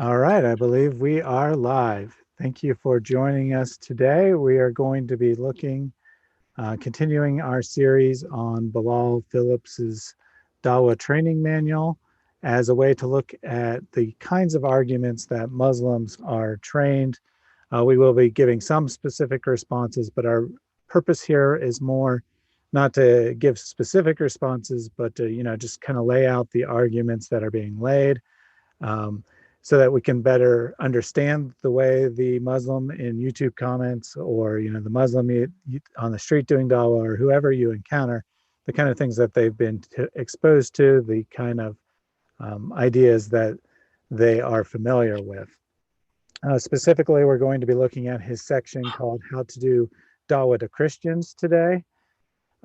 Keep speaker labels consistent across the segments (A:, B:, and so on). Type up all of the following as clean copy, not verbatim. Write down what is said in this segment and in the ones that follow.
A: All right, I believe we are live. Thank you for joining us today. We are going to be continuing our series on Bilal Phillips's Dawa training manual as a way to look at the kinds of arguments that Muslims are trained. We will be giving some specific responses, but our purpose here is more not to give specific responses, but to, just kind of lay out the arguments that are being laid. Um, so that we can better understand the way the Muslim in YouTube comments or the Muslim on the street doing dawah or whoever you encounter, the kind of things that they've been exposed to, the kind of ideas that they are familiar with. Specifically, we're going to be looking at his section called How to Do Dawah to Christians today.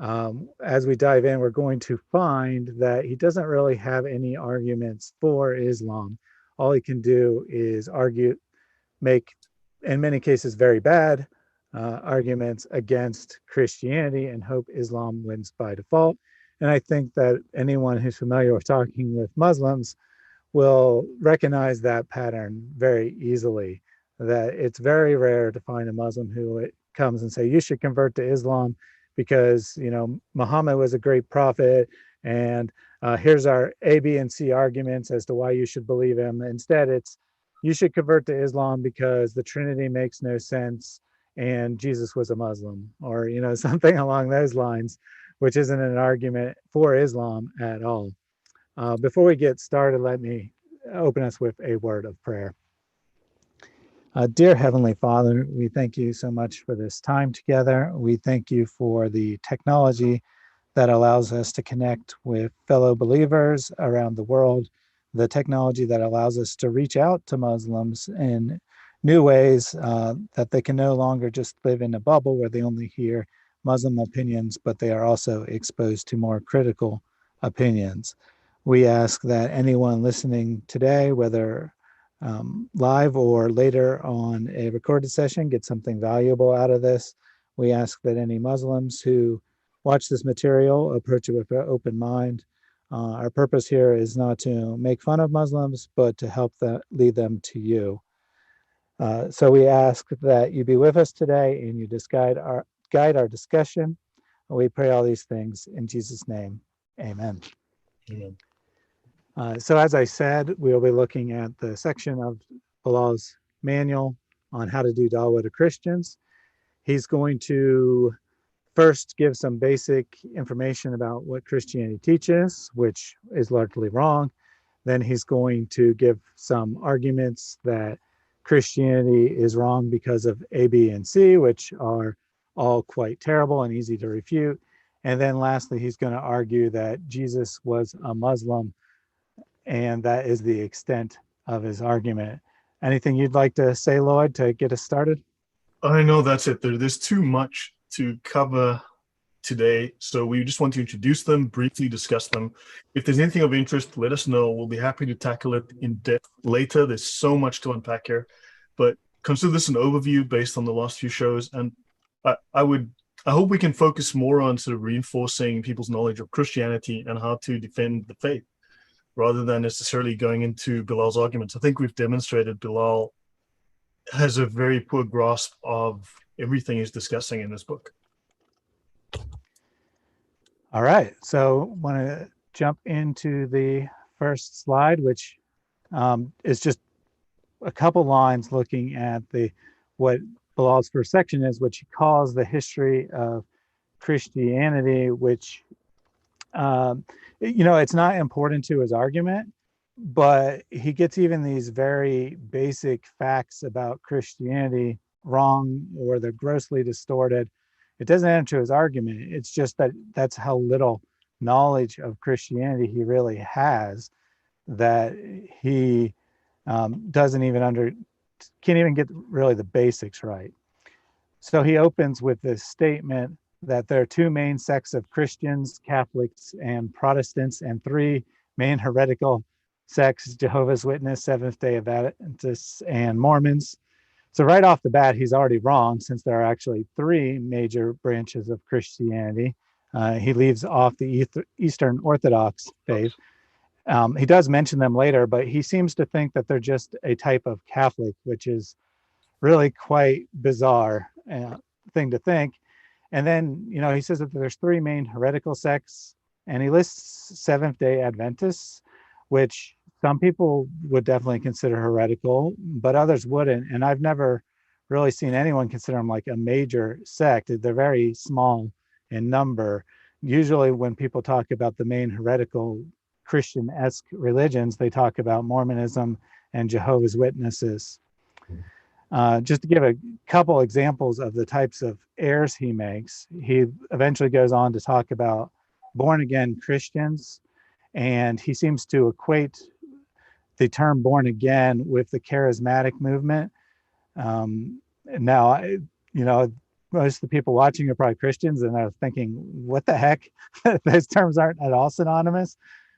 A: As we dive in, we're going to find that he doesn't really have any arguments for Islam. All he can do is make, in many cases, very bad arguments against Christianity and hope Islam wins by default. And I think that anyone who's familiar with talking with Muslims will recognize that pattern very easily, that it's very rare to find a Muslim who comes and say, you should convert to Islam because, Muhammad was a great prophet and here's our A, B, and C arguments as to why you should believe him. Instead, it's you should convert to Islam because the Trinity makes no sense and Jesus was a Muslim, or something along those lines, which isn't an argument for Islam at all. Before we get started, let me open us with a word of prayer. Dear Heavenly Father, we thank you so much for this time together. We thank you for the technology that allows us to connect with fellow believers around the world, the technology that allows us to reach out to Muslims in new ways, that they can no longer just live in a bubble where they only hear Muslim opinions, but they are also exposed to more critical opinions. We ask that anyone listening today, whether live or later on a recorded session, get something valuable out of this. We ask that any Muslims who watch this material approach it with an open mind. Our purpose here is not to make fun of Muslims, but to help lead them to you. So we ask that you be with us today and you just guide our discussion. We pray all these things in Jesus' name. Amen.
B: Amen.
A: So as I said, we'll be looking at the section of Bilal's manual on how to do dawah to Christians. He's going to first give some basic information about what Christianity teaches, which is largely wrong. Then he's going to give some arguments that Christianity is wrong because of A, B, and C, which are all quite terrible and easy to refute. And then lastly, he's going to argue that Jesus was a Muslim, and that is the extent of his argument. Anything you'd like to say, Lloyd, to get us started?
B: I know that's it. There's too much to cover today, so we just want to introduce them, briefly discuss them. If there's anything of interest, let us know. We'll be happy to tackle it in depth later. There's so much to unpack here, but consider this an overview based on the last few shows, and I hope we can focus more on sort of reinforcing people's knowledge of Christianity and how to defend the faith, rather than necessarily going into Bilal's arguments. I think we've demonstrated Bilal has a very poor grasp of everything he's discussing in this book.
A: All right, so I want to jump into the first slide, which is just a couple lines looking at what Bilal's first section is, which he calls the history of Christianity, which it's not important to his argument, but he gets even these very basic facts about Christianity wrong, or they're grossly distorted. It doesn't add to his argument. It's just that that's how little knowledge of Christianity he really has, that he can't even get really the basics right. So he opens with this statement that there are two main sects of Christians, Catholics and Protestants, and three main heretical sects, Jehovah's Witness, Seventh-day Adventists, and Mormons. So right off the bat, he's already wrong, since there are actually three major branches of Christianity. He leaves off the Eastern Orthodox faith. He does mention them later, but he seems to think that they're just a type of Catholic, which is really quite bizarre thing to think. And then, he says that there's three main heretical sects, and he lists Seventh-day Adventists, which some people would definitely consider heretical, but others wouldn't. And I've never really seen anyone consider them like a major sect. They're very small in number. Usually, when people talk about the main heretical Christian-esque religions, they talk about Mormonism and Jehovah's Witnesses. Just to give a couple examples of the types of errors he makes, he eventually goes on to talk about born again Christians, and he seems to equate the term born again with the charismatic movement. Now, most of the people watching are probably Christians, and they're thinking, what the heck? Those terms aren't at all synonymous.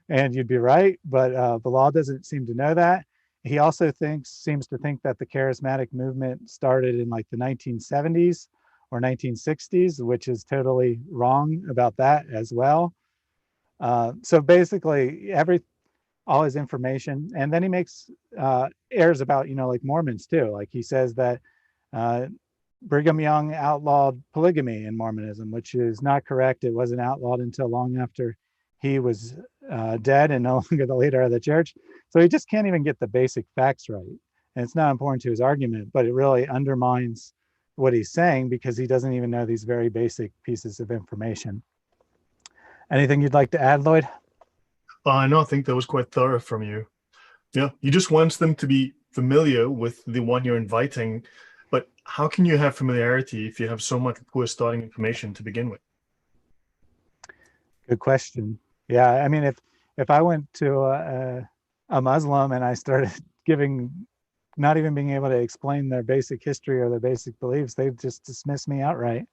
A: And you'd be right, but Bilal doesn't seem to know that. He also seems to think that the charismatic movement started in like the 1970s or 1960s, which is totally wrong about that as well. So basically, all his information, and then he makes errors about, like Mormons too. Like he says that Brigham Young outlawed polygamy in Mormonism, which is not correct. It wasn't outlawed until long after he was dead and no longer the leader of the church. So he just can't even get the basic facts right. And it's not important to his argument, but it really undermines what he's saying because he doesn't even know these very basic pieces of information. Anything you'd like to add, Lloyd?
B: No, I think that was quite thorough from you. Yeah, you just want them to be familiar with the one you're inviting, but how can you have familiarity if you have so much poor starting information to begin with?
A: Good question. Yeah, I mean, if I went to a Muslim and I started not even being able to explain their basic history or their basic beliefs, they'd just dismiss me outright.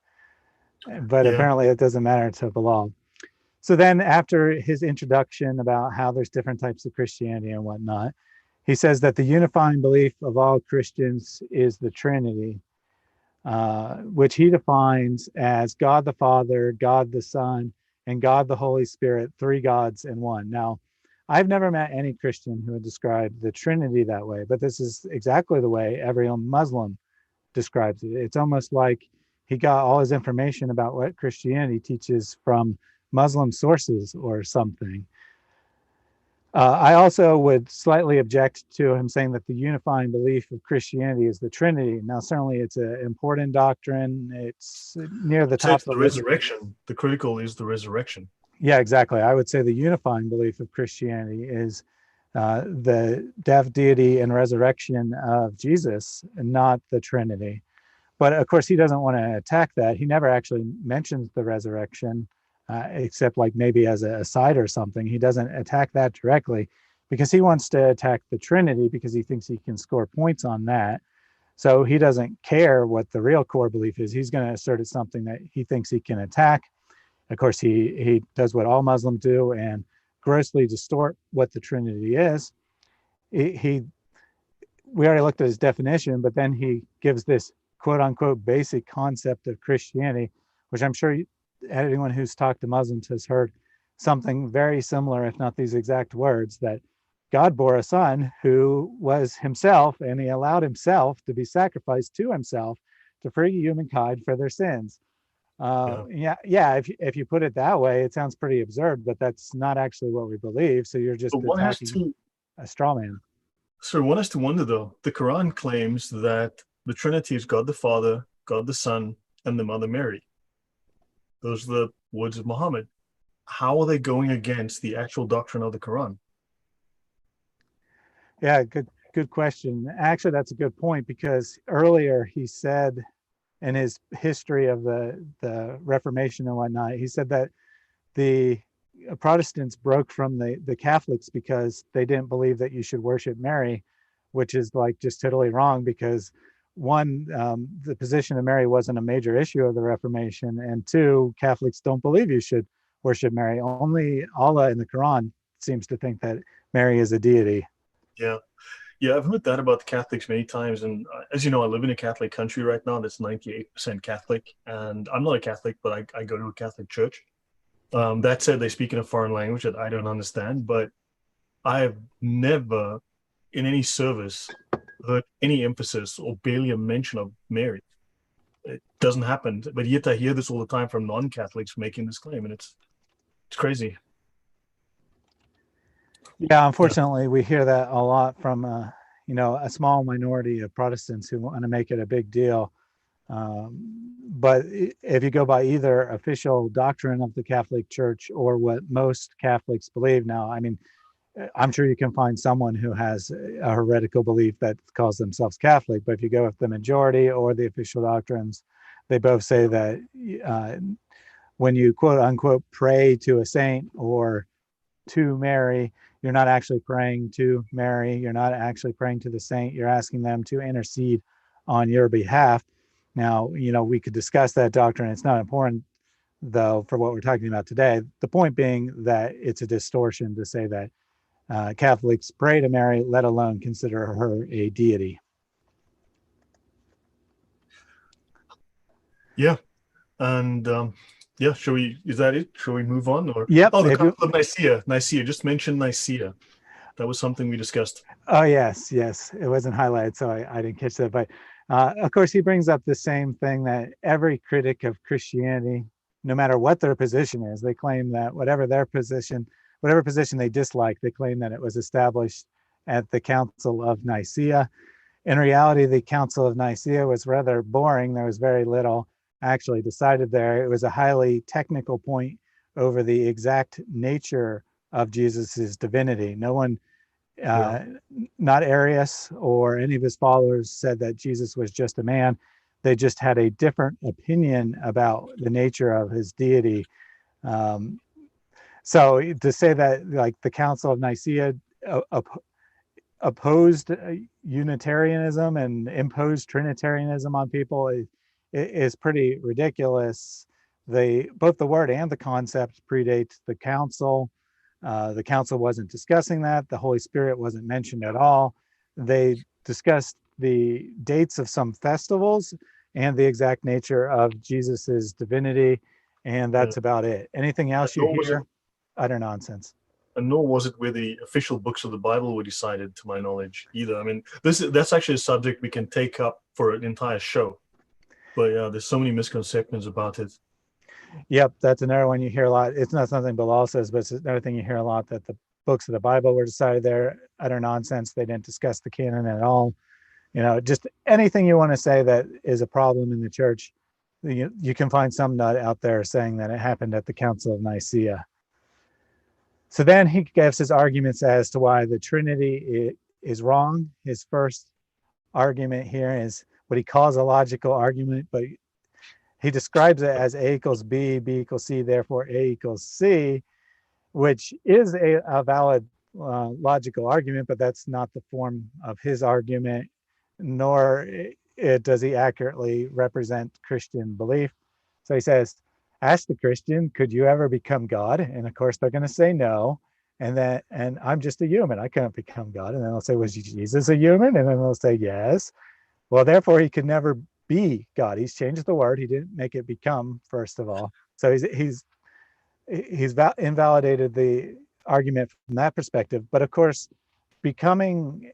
A: But
B: Yeah.
A: apparently it doesn't matter to Bilal. So then after his introduction about how there's different types of Christianity and whatnot, he says that the unifying belief of all Christians is the Trinity, which he defines as God the Father, God the Son, and God the Holy Spirit, three gods in one. Now, I've never met any Christian who would describe the Trinity that way, but this is exactly the way every Muslim describes it. It's almost like he got all his information about what Christianity teaches from Muslim sources or something. I also would slightly object to him saying that the unifying belief of Christianity is the Trinity. Now, certainly it's an important doctrine. It's near the top
B: It's
A: of the
B: the
A: list.
B: resurrection. The critical is the resurrection.
A: Yeah, exactly. I would say the unifying belief of Christianity is the death, deity, and resurrection of Jesus, and not the Trinity. But of course, he doesn't want to attack that. He never actually mentions the resurrection, except like maybe as a aside or something. He doesn't attack that directly because he wants to attack the Trinity because he thinks he can score points on that. So he doesn't care what the real core belief is. He's going to assert it's something that he thinks he can attack. Of course, he does what all Muslims do and grossly distort what the Trinity is. We already looked at his definition, but then he gives this quote unquote basic concept of Christianity, which I'm sure anyone who's talked to Muslims has heard something very similar, if not these exact words, that God bore a son who was himself, and he allowed himself to be sacrificed to himself to free humankind for their sins. If you put it that way, it sounds pretty absurd, but that's not actually what we believe. So you're just
B: But one has
A: attacking
B: to,
A: a straw man.
B: sir, one has to wonder though. The Quran claims that the Trinity is God the Father, God the Son, and the Mother Mary. Those are the words of Muhammad. How are they going against the actual doctrine of the Quran?
A: Yeah, good question. Actually, that's a good point because earlier he said in his history of the Reformation and whatnot, he said that the Protestants broke from the Catholics because they didn't believe that you should worship Mary, which is like just totally wrong because one, the position of Mary wasn't a major issue of the Reformation, and two, Catholics don't believe you should worship Mary. Only Allah in the Quran seems to think that Mary is a deity.
B: Yeah. Yeah, I've heard that about the Catholics many times. And as you know, I live in a Catholic country right now that's 98% Catholic. And I'm not a Catholic, but I go to a Catholic church. That said, they speak in a foreign language that I don't understand. But I have never in any service heard any emphasis or barely a mention of Mary. It doesn't happen, but yet I hear this all the time from non-Catholics making this claim, and it's crazy.
A: Yeah,
B: Yeah,
A: unfortunately, we hear that a lot from a small minority of Protestants who want to make it a big deal. But if you go by either official doctrine of the Catholic Church or what most Catholics believe now, I mean, I'm sure you can find someone who has a heretical belief that calls themselves Catholic, but if you go with the majority or the official doctrines, they both say that uh, when you quote unquote pray to a saint or to Mary, you're not actually praying to Mary. You're not actually praying to the saint. You're asking them to intercede on your behalf. Now, we could discuss that doctrine. It's not important, though, for what we're talking about today. The point being that it's a distortion to say that Catholics pray to Mary, let alone consider her a deity.
B: yeah, and yeah. Shall we? Is that it? Shall we move on? Or
A: Yep.
B: oh, the
A: If you,
B: Council of Nicaea. Nicaea. Just mention Nicaea. That was something we discussed.
A: oh yes, yes, it wasn't highlighted, so I didn't catch that. But of course, he brings up the same thing that every critic of Christianity, no matter what their position is, they claim that whatever position they dislike, they claim that it was established at the Council of Nicaea. In reality, the Council of Nicaea was rather boring. There was very little actually decided there. It was a highly technical point over the exact nature of Jesus's divinity. No one,
B: Yeah.
A: uh, not Arius or any of his followers, said that Jesus was just a man. They just had a different opinion about the nature of his deity. Um, so to say that like the Council of Nicaea uh, opposed Unitarianism and imposed Trinitarianism on people is pretty ridiculous. Both the word and the concept predate the council. The council wasn't discussing that. The Holy Spirit wasn't mentioned at all. They discussed the dates of some festivals and the exact nature of Jesus's divinity, and
B: Yeah.
A: that's about it. Anything
B: And
A: else you
B: nor was it,
A: hear, utter nonsense.
B: and nor was it where the official books of the Bible were decided, to my knowledge, either. I mean, that's actually a subject we can take up for an entire show. But yeah, there's so many misconceptions about it.
A: Yep, that's another one you hear a lot. It's not something Bilal says, but it's another thing you hear a lot, that the books of the Bible were decided there. Utter nonsense. They didn't discuss the canon at all. Just anything you want to say that is a problem in the church, you can find some nut out there saying that it happened at the Council of Nicaea. So then he gives his arguments as to why the Trinity is wrong. His first argument here is what he calls a logical argument, but he describes it as A equals B, B equals C, therefore A equals C, which is a valid logical argument, but that's not the form of his argument, nor does he accurately represent Christian belief. So he says, ask the Christian, could you ever become God? And of course, they're going to say no. And I'm just a human. I can't become God. And then they'll say, was Jesus a human? And then they'll say, yes. Well, therefore, he could never be God. He's changed the word. He didn't make it become, first of all. So he's invalidated the argument from that perspective. But of course, becoming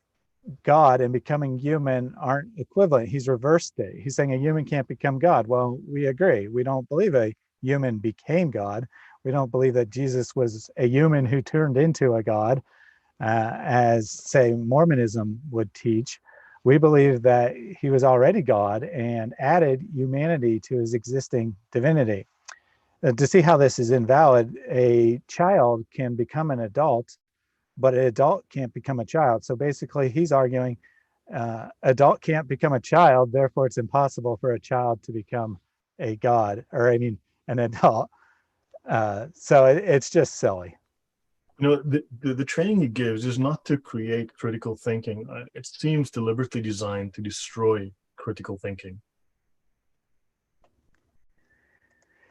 A: God and becoming human aren't equivalent. He's reversed it. He's saying a human can't become God. Well, we agree. We don't believe a human became God. We don't believe that Jesus was a human who turned into a God, as, say, Mormonism would teach. We believe that he was already God and added humanity to his existing divinity. To see how this is invalid, a child can become an adult, but an adult can't become a child. So basically, he's arguing adult can't become a child, therefore it's impossible for a child to become a god, or I mean, an adult. So it's just silly.
B: The training he gives is not to create critical thinking. It seems deliberately designed to destroy critical thinking.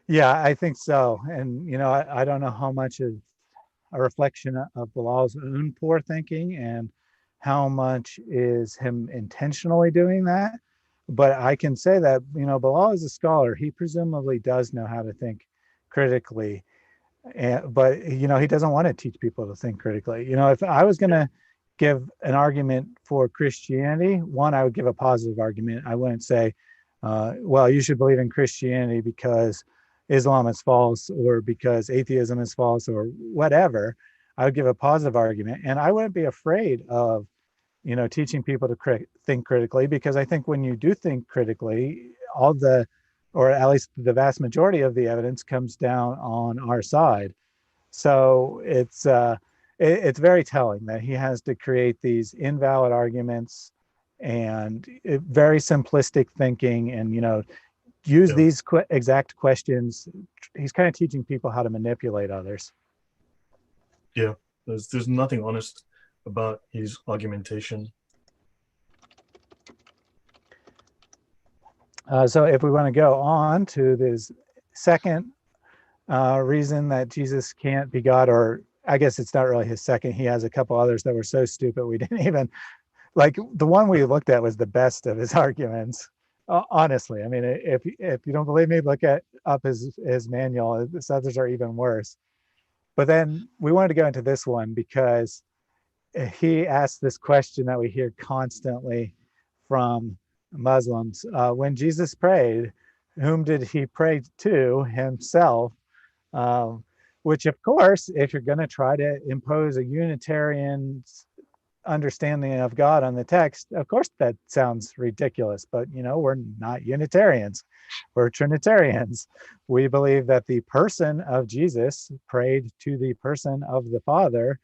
A: Yeah, I think so. And, I don't know how much is a reflection of Bilal's own poor thinking and how much is him intentionally doing that. But I can say that, Bilal is a scholar. He presumably does know how to think critically. But he doesn't want to teach people to think critically. If I was going
B: Yeah.
A: to give an argument for Christianity, one, I would give a positive argument. I wouldn't say, well, you should believe in Christianity because Islam is false or because atheism is false or whatever. I would give a positive argument, and I wouldn't be afraid of teaching people to think critically, because I think when you do think critically, all the, or at least the vast majority of the evidence comes down on our side. So it's very telling that he has to create these invalid arguments and very simplistic thinking, and use
B: Yeah.
A: these exact questions. He's kind of teaching people how to manipulate others.
B: Yeah. There's nothing honest about his argumentation.
A: So if we want to go on to this second reason that Jesus can't be God, or I guess it's not really his second. He has a couple others that were so stupid we didn't even like. The one we looked at was the best of his arguments. Honestly, I mean, if you don't believe me, look at up his manual. His others are even worse. But then we wanted to go into this one because he asked this question that we hear constantly from Muslims. When Jesus prayed, whom did he pray to? Himself. Um, which, of course, if you're going to try to impose a Unitarian understanding of God on the text, of course, that sounds ridiculous. But, we're not Unitarians, we're Trinitarians. We believe that the person of Jesus prayed to the person of the Father,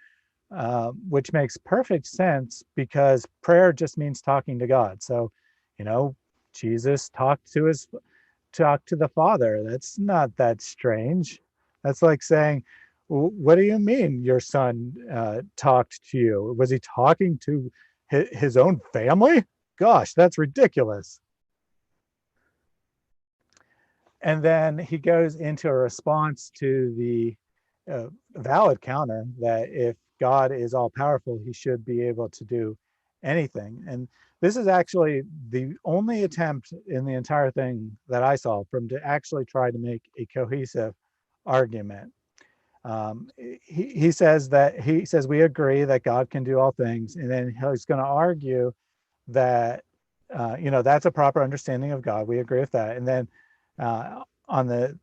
A: which makes perfect sense because prayer just means talking to God. So, Jesus talk to the Father. That's not that strange. That's like saying, what do you mean your son talked to you? Was he talking to his own family? Gosh, that's ridiculous. And then he goes into a response to the valid counter that if God is all powerful, he should be able to do anything. And this is actually the only attempt in the entire thing that I saw from to actually try to make a cohesive argument. He says we agree that God can do all things, and then he's going to argue that that's a proper understanding of God. We agree with that, and then on the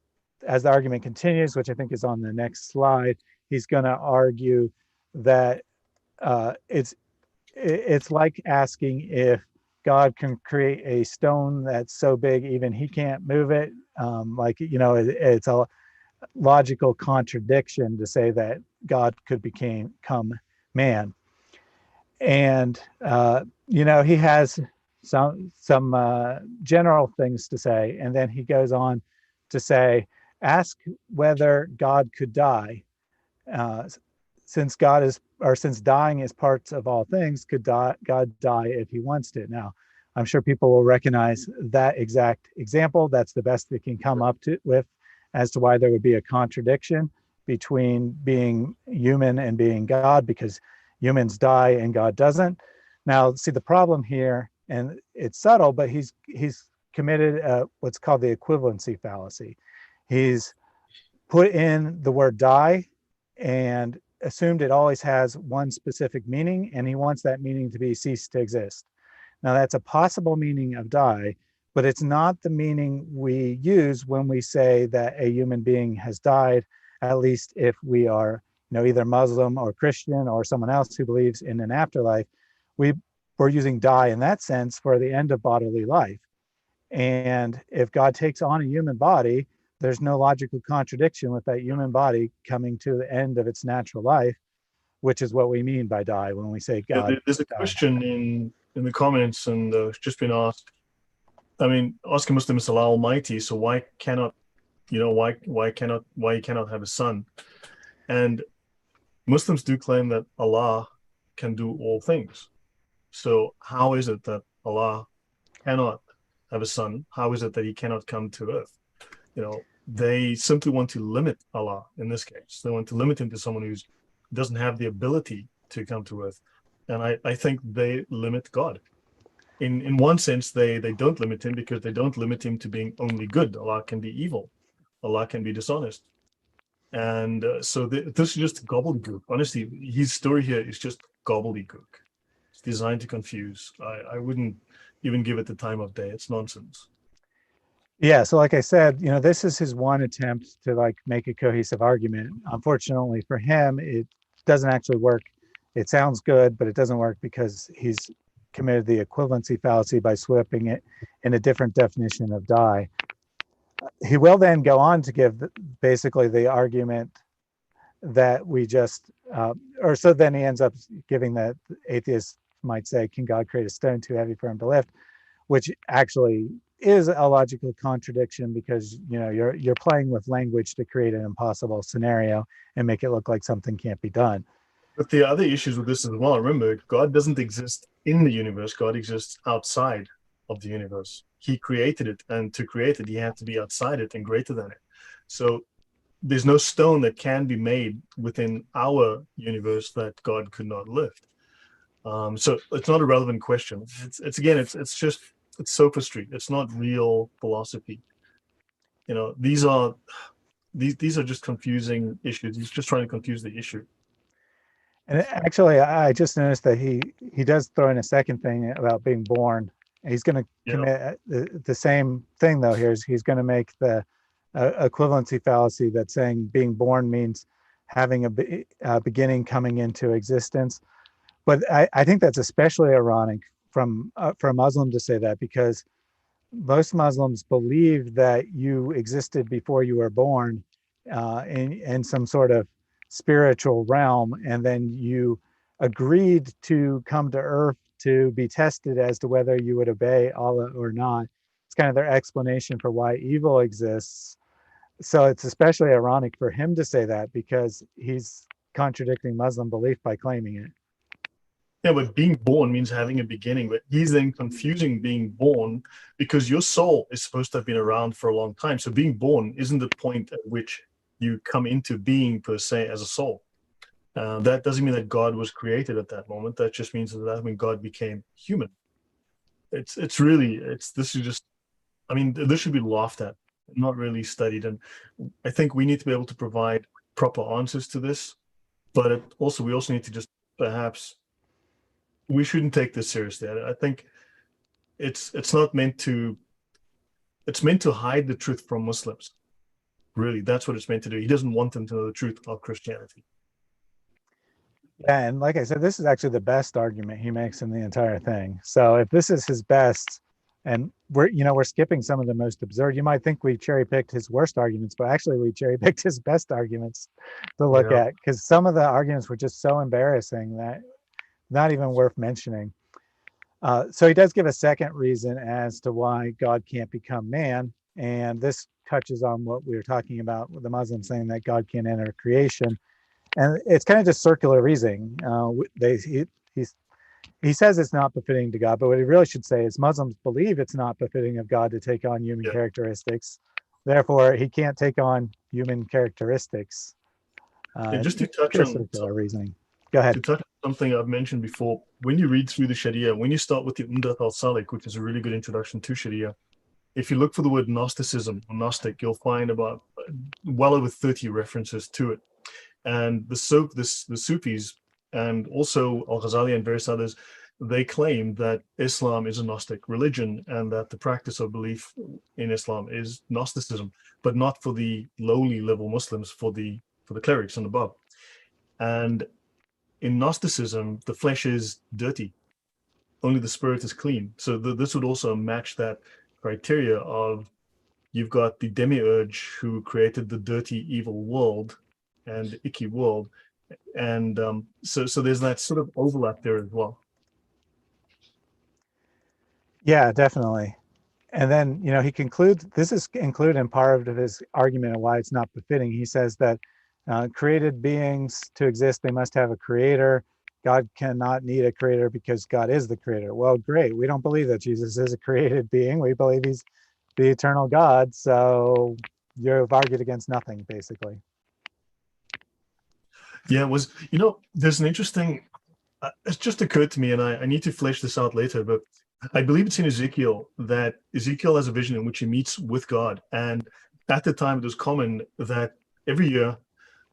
A: as the argument continues, which I think is on the next slide, he's going to argue that it's like asking if God can create a stone that's so big even he can't move it. It's a logical contradiction to say that God could become man. And he has some general things to say, and then he goes on to say, ask whether God could die, uh, since dying is parts of all things. Could God die if he wants to? Now, I'm sure people will recognize that exact example. That's the best they can come up with as to why there would be a contradiction between being human and being God, because humans die and God doesn't. Now, see, the problem here, and it's subtle, but he's committed what's called the equivalency fallacy. He's put in the word die and assumed it always has one specific meaning, and he wants that meaning to be cease to exist. Now, that's a possible meaning of die, but it's not the meaning we use when we say that a human being has died, at least if we are either Muslim or Christian or someone else who believes in an afterlife. We're using die in that sense for the end of bodily life. And if God takes on a human body, there's no logical contradiction with that human body coming to the end of its natural life, which is what we mean by die when we say
B: Yeah,
A: God
B: there's a
A: died.
B: question in the comments, and it's just been asked. I mean, asking Muslims Allah Almighty, so why cannot why cannot have a son? And Muslims do claim that Allah can do all things. So how is it that Allah cannot have a son? How is it that he cannot come to earth? They simply want to limit Allah in this case. They want to limit him to someone who doesn't have the ability to come to earth. And I think they limit God. In one sense, they don't limit him because they don't limit him to being only good. Allah can be evil. Allah can be dishonest. And this is just gobbledygook. Honestly, his story here is just gobbledygook. It's designed to confuse. I wouldn't even give it the time of day. It's nonsense.
A: Yeah, so like I said, this is his one attempt to like make a cohesive argument. Unfortunately for him, it doesn't actually work. It sounds good, but it doesn't work because he's committed the equivalency fallacy by swapping it in a different definition of die. He will then go on to give basically the argument that we just, or so then he ends up giving that atheists might say, can God create a stone too heavy for him to lift? Which actually is a logical contradiction because you're playing with language to create an impossible scenario and make it look like something can't be done.
B: But the other issues with this as well, remember, God doesn't exist in the universe. God exists outside of the universe. He created it, and to create it, he had to be outside it and greater than it. So there's no stone that can be made within our universe that God could not lift. So it's not a relevant question. It's sophistry. It's not real philosophy. These are just confusing issues. He's just trying to confuse the issue.
A: And actually, I just noticed that he does throw in a second thing about being born. He's going to commit the same thing though. He's going to make the equivalency fallacy that saying being born means having a beginning coming into existence. But I think that's especially ironic for a Muslim to say that, because most Muslims believe that you existed before you were born in some sort of spiritual realm, and then you agreed to come to earth to be tested as to whether you would obey Allah or not. It's kind of their explanation for why evil exists. So it's especially ironic for him to say that, because he's contradicting Muslim belief by claiming it.
B: Yeah, but being born means having a beginning. But he's then confusing being born because your soul is supposed to have been around for a long time. So being born isn't the point at which you come into being per se as a soul. That doesn't mean that God was created at that moment. That just means that when God became human. This is just, I mean, this should be laughed at, not really studied. And I think we need to be able to provide proper answers to this. But we also need to just perhaps, we shouldn't take this seriously. I think it's not meant to, it's meant to hide the truth from Muslims. Really, that's what it's meant to do. He doesn't want them to know the truth of Christianity.
A: Yeah, and like I said, this is actually the best argument he makes in the entire thing. So if this is his best, and we're skipping some of the most absurd, you might think we cherry picked his worst arguments, but actually we cherry picked his best arguments to look at, because some of the arguments were just so embarrassing that not even worth mentioning. So he does give a second reason as to why God can't become man, and this touches on what we were talking about with the Muslims saying that God can't enter creation. And it's kind of just circular reasoning. He says it's not befitting to God, but what he really should say is Muslims believe it's not befitting of God to take on human characteristics. Therefore, he can't take on human characteristics.
B: Just to touch on
A: circular reasoning. Go ahead.
B: To touch on something I've mentioned before, when you read through the Sharia, when you start with the Umdat al-Salik, which is a really good introduction to Sharia, if you look for the word Gnosticism or Gnostic, you'll find about well over 30 references to it. And the Sufis and also Al-Ghazali and various others, they claim that Islam is a Gnostic religion and that the practice of belief in Islam is Gnosticism, but not for the lowly level Muslims, for the clerics and above. And in Gnosticism, the flesh is dirty, only the spirit is clean. So this would also match that criteria of, you've got the demiurge who created the dirty, evil world and icky world. And so there's that sort of overlap there as well.
A: Yeah, definitely. And then, he concludes, this is included in part of his argument of why it's not befitting. He says that created beings to exist, they must have a creator. God cannot need a creator because God is the creator. Well, great. We don't believe that Jesus is a created being. We believe he's the eternal God. So you've argued against nothing, basically.
B: Yeah, there's an interesting, it's just occurred to me, and I need to flesh this out later, but I believe it's in Ezekiel that Ezekiel has a vision in which he meets with God. And at the time, it was common that every year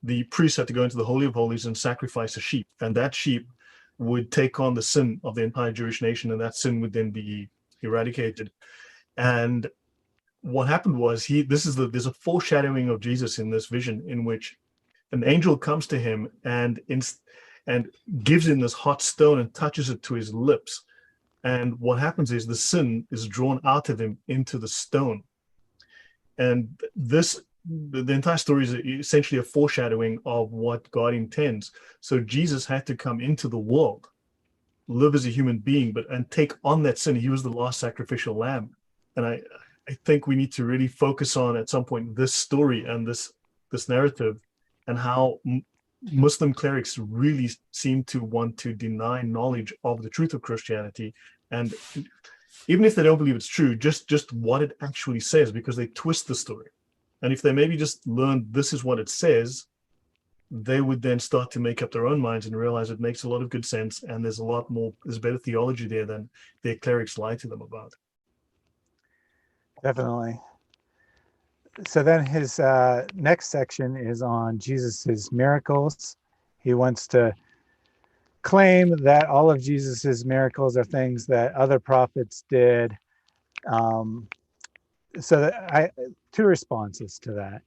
B: the priest had to go into the Holy of Holies and sacrifice a sheep, and that sheep would take on the sin of the entire Jewish nation, and that sin would then be eradicated. And what happened was there's a foreshadowing of Jesus in this vision, in which an angel comes to him and gives him this hot stone and touches it to his lips. And what happens is the sin is drawn out of him into the stone. And the entire story is essentially a foreshadowing of what God intends. So Jesus had to come into the world, live as a human being, and take on that sin. He was the last sacrificial lamb. And I think we need to really focus on, at some point, this story and this narrative, and how Muslim clerics really seem to want to deny knowledge of the truth of Christianity. And even if they don't believe it's true, just what it actually says, because they twist the story. And if they maybe just learned this is what it says, they would then start to make up their own minds and realize it makes a lot of good sense, and there's better theology there than their clerics lie to them about.
A: Definitely. So then his next section is on Jesus's miracles. He wants to claim that all of Jesus's miracles are things that other prophets did. Two responses to that.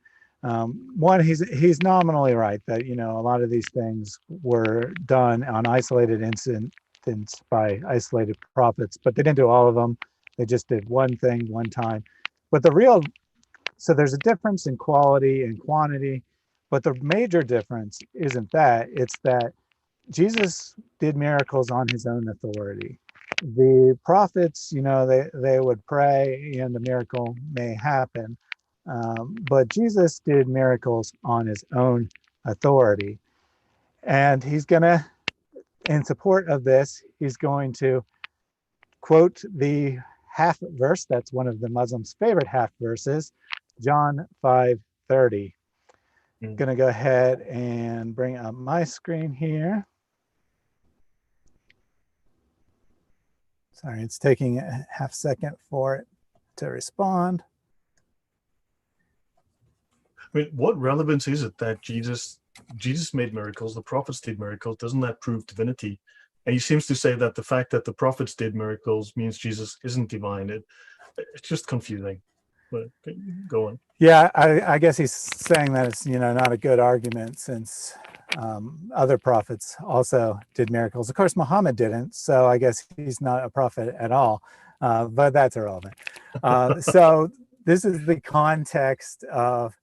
A: One, he's nominally right that a lot of these things were done on isolated incidents by isolated prophets, but they didn't do all of them. They just did one thing one time. But so there's a difference in quality and quantity, but the major difference isn't that. It's that Jesus did miracles on his own authority. The prophets, they would pray and the miracle may happen. But Jesus did miracles on his own authority. And in support of this, he's going to quote the half verse. That's one of the Muslims' favorite half verses, John 5:30. I'm going to go ahead and bring up my screen here. Sorry, it's taking a half second for it to respond.
B: I mean, what relevance is it that Jesus made miracles, the prophets did miracles? Doesn't that prove divinity? And he seems to say that the fact that the prophets did miracles means Jesus isn't divine. It's just confusing. But go on.
A: Yeah, I guess he's saying that it's not a good argument, since other prophets also did miracles. Of course, Muhammad didn't, so I guess he's not a prophet at all. But that's irrelevant. So this is the context of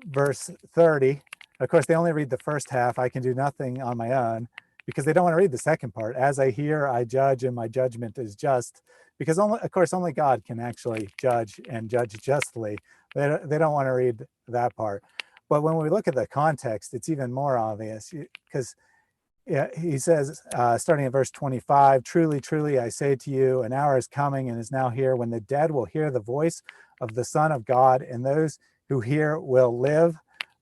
A: verse 30. Of course, they only read the first half. I can do nothing on my own, because they don't want to read the second part. As I hear, I judge, and my judgment is just. Because only God can actually judge and judge justly. They don't want to read that part. But when we look at the context, it's even more obvious, because he says, starting at verse 25, "Truly, truly, I say to you, an hour is coming and is now here when the dead will hear the voice of the Son of God, and those who hear will live.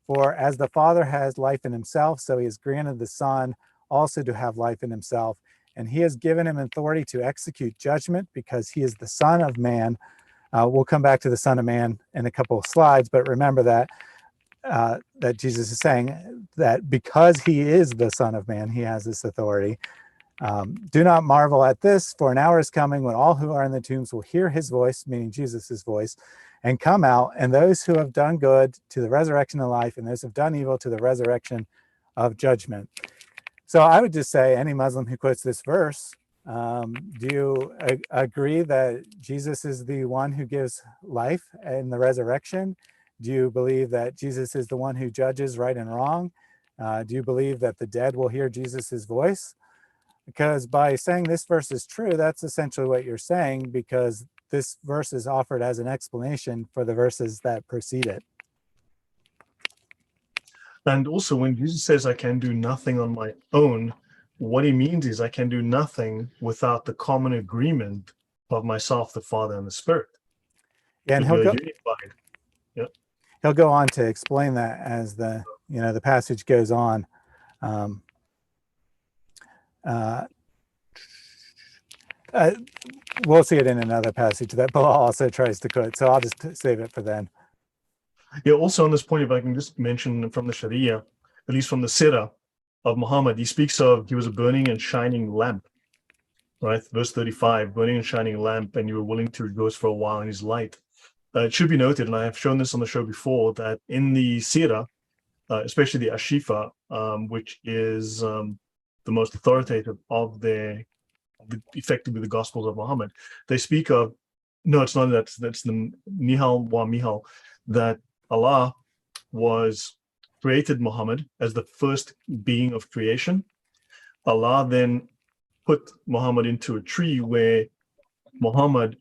A: For as the Father has life in himself, so he has granted the Son also to have life in himself. And he has given him authority to execute judgment, because he is the Son of Man." We'll come back to the Son of Man in a couple of slides, but remember that Jesus is saying that because he is the Son of Man, he has this authority. "Do not marvel at this, for an hour is coming when all who are in the tombs will hear his voice," meaning Jesus's voice, "and come out, and those who have done good to the resurrection of life, and those who have done evil to the resurrection of judgment." So I would just say, any Muslim who quotes this verse, do you agree that Jesus is the one who gives life in the resurrection? Do you believe that Jesus is the one who judges right and wrong? Do you believe that the dead will hear Jesus's voice? Because by saying this verse is true, that's essentially what you're saying, because this verse is offered as an explanation for the verses that precede it.
B: And also, when Jesus says, "I can do nothing on my own," what he means is I can do nothing without the common agreement of myself, the Father, and the Spirit.
A: Yeah, and
B: unified. Yeah.
A: He'll go on to explain that as the passage goes on. We'll see it in another passage that Bilal also tries to quote, so I'll just save it for then.
B: Yeah, also on this point, if I can just mention from the Sharia, at least from the Sirah of Muhammad, he speaks of he was a burning and shining lamp, right? Verse 35, burning and shining lamp, and you were willing to rejoice for a while in his light. It should be noted, and I have shown this on the show before, that in the Sirah, especially the Ashifa, which is the most authoritative of effectively the Gospels of Muhammad, they speak of, no, it's not that, that's the Nihal wa Mihal, that Allah was created Muhammad as the first being of creation. Allah then put Muhammad into a tree where Muhammad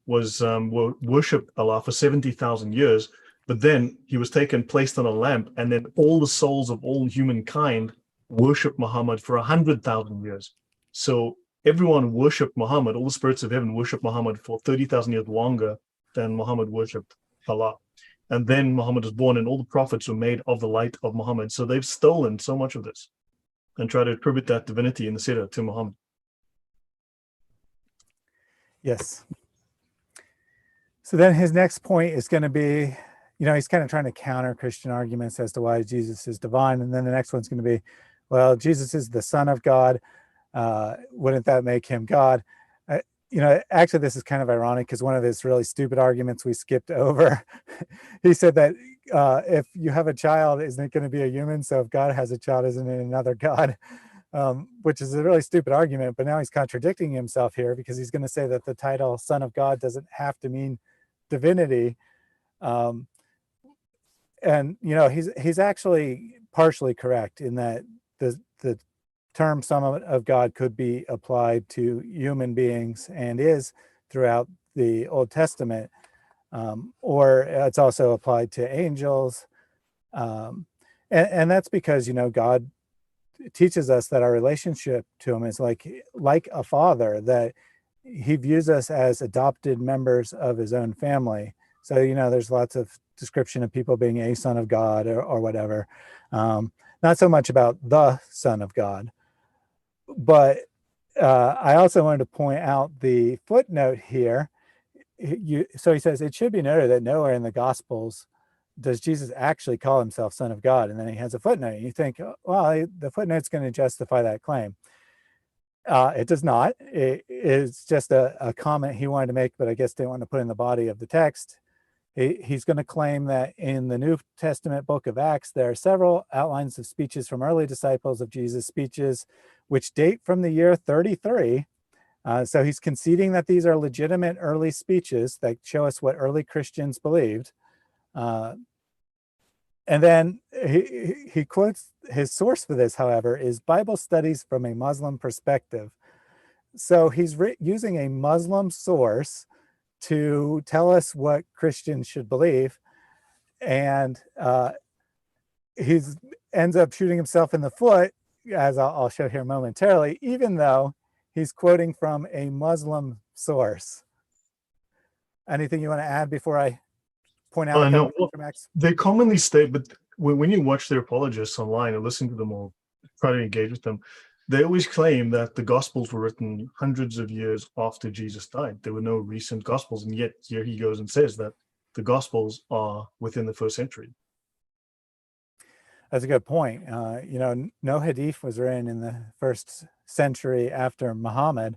B: was worshipped Allah for 70,000 years, but then he was taken, placed on a lamp, and then all the souls of all humankind worshiped Muhammad for 100,000 years. So everyone worshipped Muhammad, all the spirits of heaven worshipped Muhammad for 30,000 years longer than Muhammad worshipped Allah. And then Muhammad was born, and all the prophets were made of the light of Muhammad. So they've stolen so much of this and try to attribute that divinity in the Sirah to Muhammad.
A: Yes. So then his next point is going to be, he's kind of trying to counter Christian arguments as to why Jesus is divine. And then the next one's going to be, well, Jesus is the Son of God. Wouldn't that make him God? Actually, this is kind of ironic because one of his really stupid arguments we skipped over. He said that if you have a child, isn't it going to be a human? So if God has a child, isn't it another God? Which is a really stupid argument. But now he's contradicting himself here because he's going to say that the title Son of God doesn't have to mean divinity. And he's actually partially correct in that the term Son of God could be applied to human beings and is throughout the Old Testament, or it's also applied to angels. And that's because, God teaches us that our relationship to him is like a father, that he views us as adopted members of his own family. So, there's lots of description of people being a son of God or whatever. Not so much about the Son of God. But I also wanted to point out the footnote here. So he says, it should be noted that nowhere in the Gospels does Jesus actually call himself Son of God. And then he has a footnote. You think, well, the footnote's going to justify that claim. It does not. It's just a comment he wanted to make, but I guess didn't want to put in the body of the text. He's going to claim that in the New Testament book of Acts, there are several outlines of speeches from early disciples of Jesus, speeches which date from the year 33. So he's conceding that these are legitimate early speeches that show us what early Christians believed. And then he quotes his source for this, however, is Bible Studies from a Muslim Perspective. So he's using a Muslim source to tell us what Christians should believe. And he ends up shooting himself in the foot, as I'll show here momentarily, even though he's quoting from a Muslim source. Anything you want to add before I point out a couple
B: No,
A: from Acts?
B: they commonly state, but when you watch their apologists online and listen to them or try to engage with them, they always claim that the Gospels were written hundreds of years after Jesus died. There were no recent Gospels, and yet here he goes and says that the Gospels are within the first century.
A: That's a good point. No hadith was written in the first century after Muhammad.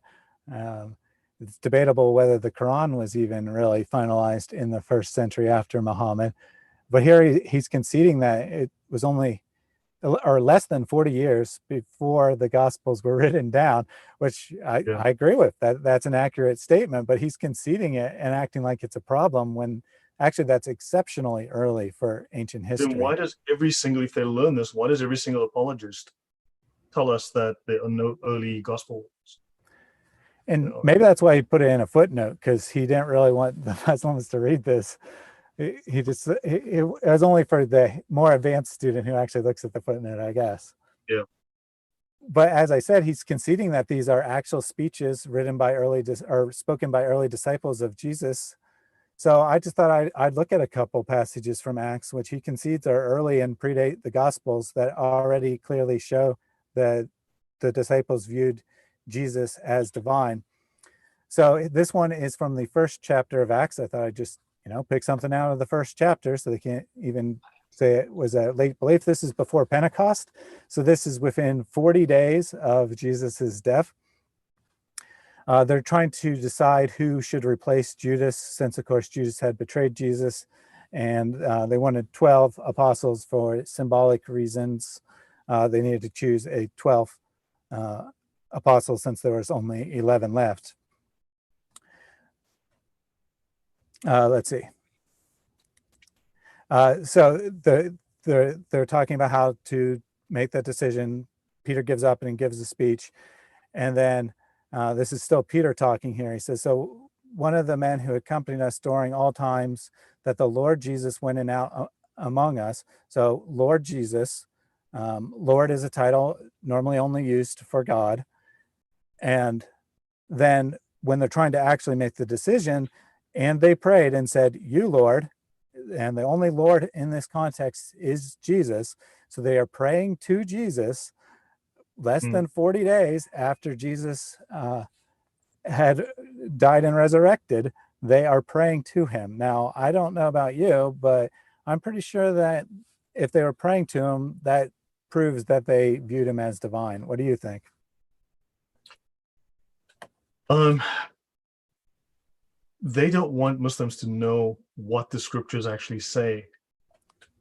A: It's debatable whether the Quran was even really finalized in the first century after Muhammad. But here he's conceding that it was only or less than 40 years before the Gospels were written down, which I agree with. That's an accurate statement, but he's conceding it and acting like it's a problem when actually that's exceptionally early for ancient history.
B: Then why does every single, if they learn this, why does every single apologist tell us that there are no early Gospels?
A: And maybe that's why he put it in a footnote, because he didn't really want the Muslims to read this. It was only for the more advanced student who actually looks at the footnote, I guess.
B: Yeah.
A: But as I said, he's conceding that these are actual speeches written by or spoken by early disciples of Jesus. So I just thought I'd look at a couple passages from Acts, which he concedes are early and predate the Gospels, that already clearly show that the disciples viewed Jesus as divine. So this one is from the first chapter of Acts. I thought I'd just pick something out of the first chapter, so they can't even say it was a late belief. This is before Pentecost, so this is within 40 days of Jesus's death. They're trying to decide who should replace Judas, since of course Judas had betrayed Jesus, and they wanted 12 apostles for symbolic reasons. They needed to choose a 12th apostle since there was only 11 left. Let's see. So they're talking about how to make that decision. Peter gives up and he gives a speech, and then this is still Peter talking here. He says, "So one of the men who accompanied us during all times that the Lord Jesus went in out among us." So Lord Jesus, Lord is a title normally only used for God. And then when they're trying to actually make the decision, and they prayed and said, "You, Lord," and the only Lord in this context is Jesus. So they are praying to Jesus less than 40 days after Jesus had died and resurrected. They are praying to him. Now, I don't know about you, but I'm pretty sure that if they were praying to him, that proves that they viewed him as divine. What do you think?
B: They don't want Muslims to know what the scriptures actually say.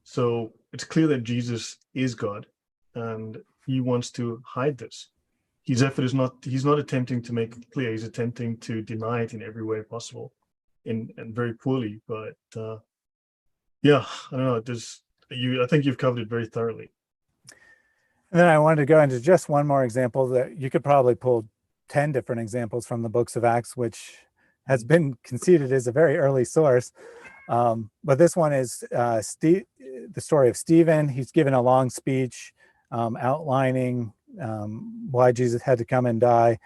B: So it's clear that Jesus is God, and he wants to hide this. His effort is not, he's not attempting to make it clear, he's attempting to deny it in every way possible, and very poorly. But yeah, I don't know. I think you've covered it very thoroughly.
A: And then I wanted to go into just one more example that you could probably pull 10 different examples from the books of Acts, which has been conceded as a very early source. But this one is the story of Stephen. He's given a long speech outlining why Jesus had to come and die,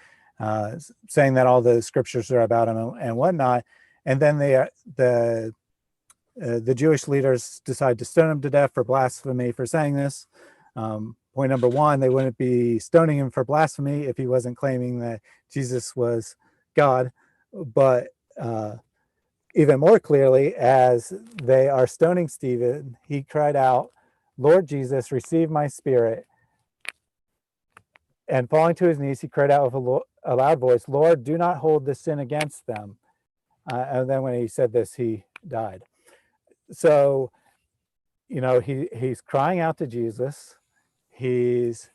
A: saying that all the scriptures are about him and whatnot. And then the Jewish leaders decide to stone him to death for blasphemy for saying this. Point number one, they wouldn't be stoning him for blasphemy if he wasn't claiming that Jesus was God. But even more clearly, as they are stoning Stephen, he cried out, "Lord Jesus, receive my spirit." And falling to his knees, he cried out with a loud voice, "Lord, do not hold this sin against them." And then when he said this, he died. So, he's crying out to Jesus. He's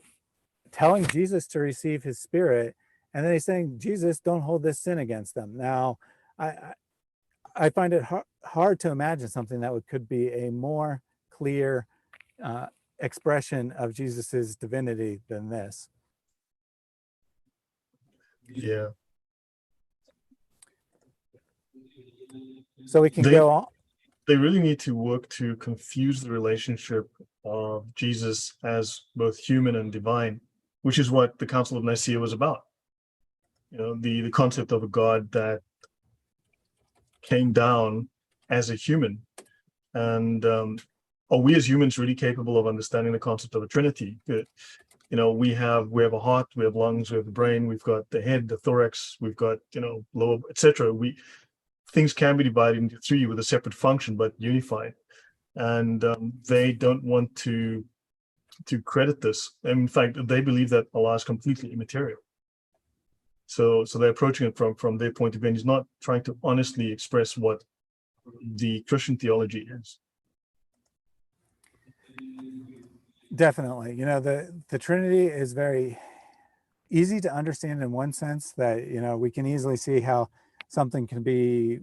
A: telling Jesus to receive his spirit. And then he's saying, "Jesus, don't hold this sin against them." Now, I find it hard to imagine something that could be a more clear expression of Jesus's divinity than this.
B: Yeah.
A: So we can go on.
B: They really need to work to confuse the relationship of Jesus as both human and divine, which is what the Council of Nicaea was about. The concept of a God that came down as a human. And are we as humans really capable of understanding the concept of a Trinity? We have a heart, we have lungs, we have the brain, we've got the head, the thorax, we've got lower, etc. Things can be divided into three with a separate function but unified, and they don't want to credit this. In fact, they believe that Allah is completely immaterial. So they're approaching it from their point of view, and he's not trying to honestly express what the Christian theology is.
A: Definitely. The Trinity is very easy to understand in one sense, that we can easily see how something can be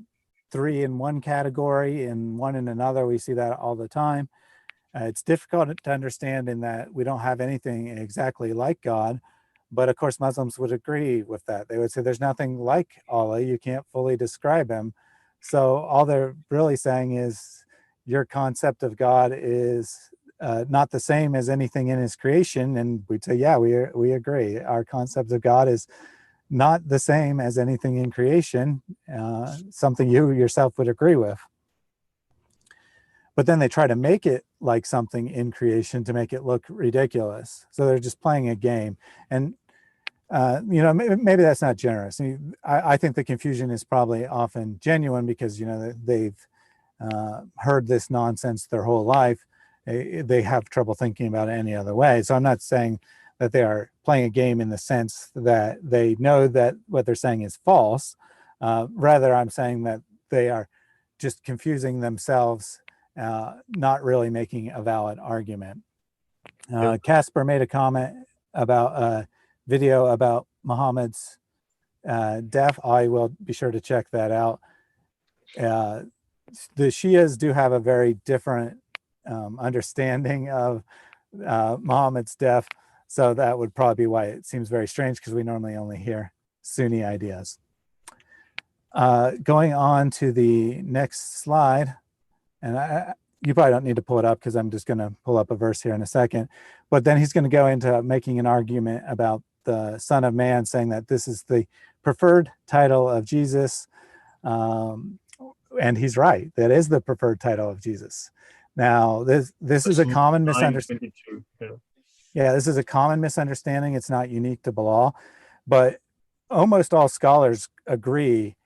A: three in one category and one in another. We see that all the time. It's difficult to understand in that we don't have anything exactly like God. But of course, Muslims would agree with that. They would say there's nothing like Allah. You can't fully describe him. So all they're really saying is your concept of God is not the same as anything in his creation. And we'd say, yeah, we agree. Our concept of God is not the same as anything in creation, something you yourself would agree with. But then they try to make it like something in creation to make it look ridiculous. So they're just playing a game. And, maybe that's not generous. I think the confusion is probably often genuine because, they've heard this nonsense their whole life, they have trouble thinking about it any other way. So I'm not saying that they are playing a game in the sense that they know that what they're saying is false. Rather, I'm saying that they are just confusing themselves, not really making a valid argument. Casper made a comment about a video about Muhammad's death. I will be sure to check that out. The Shias do have a very different understanding of Muhammad's death, so that would probably be why it seems very strange, because we normally only hear Sunni ideas. Going on to the next slide, and you probably don't need to pull it up because I'm just going to pull up a verse here in a second, but then he's going to go into making an argument about the Son of Man, saying that this is the preferred title of Jesus. And he's right. That is the preferred title of Jesus. Now, this is a common misunderstanding. Yeah, this is a common misunderstanding. It's not unique to Bilal, but almost all scholars agree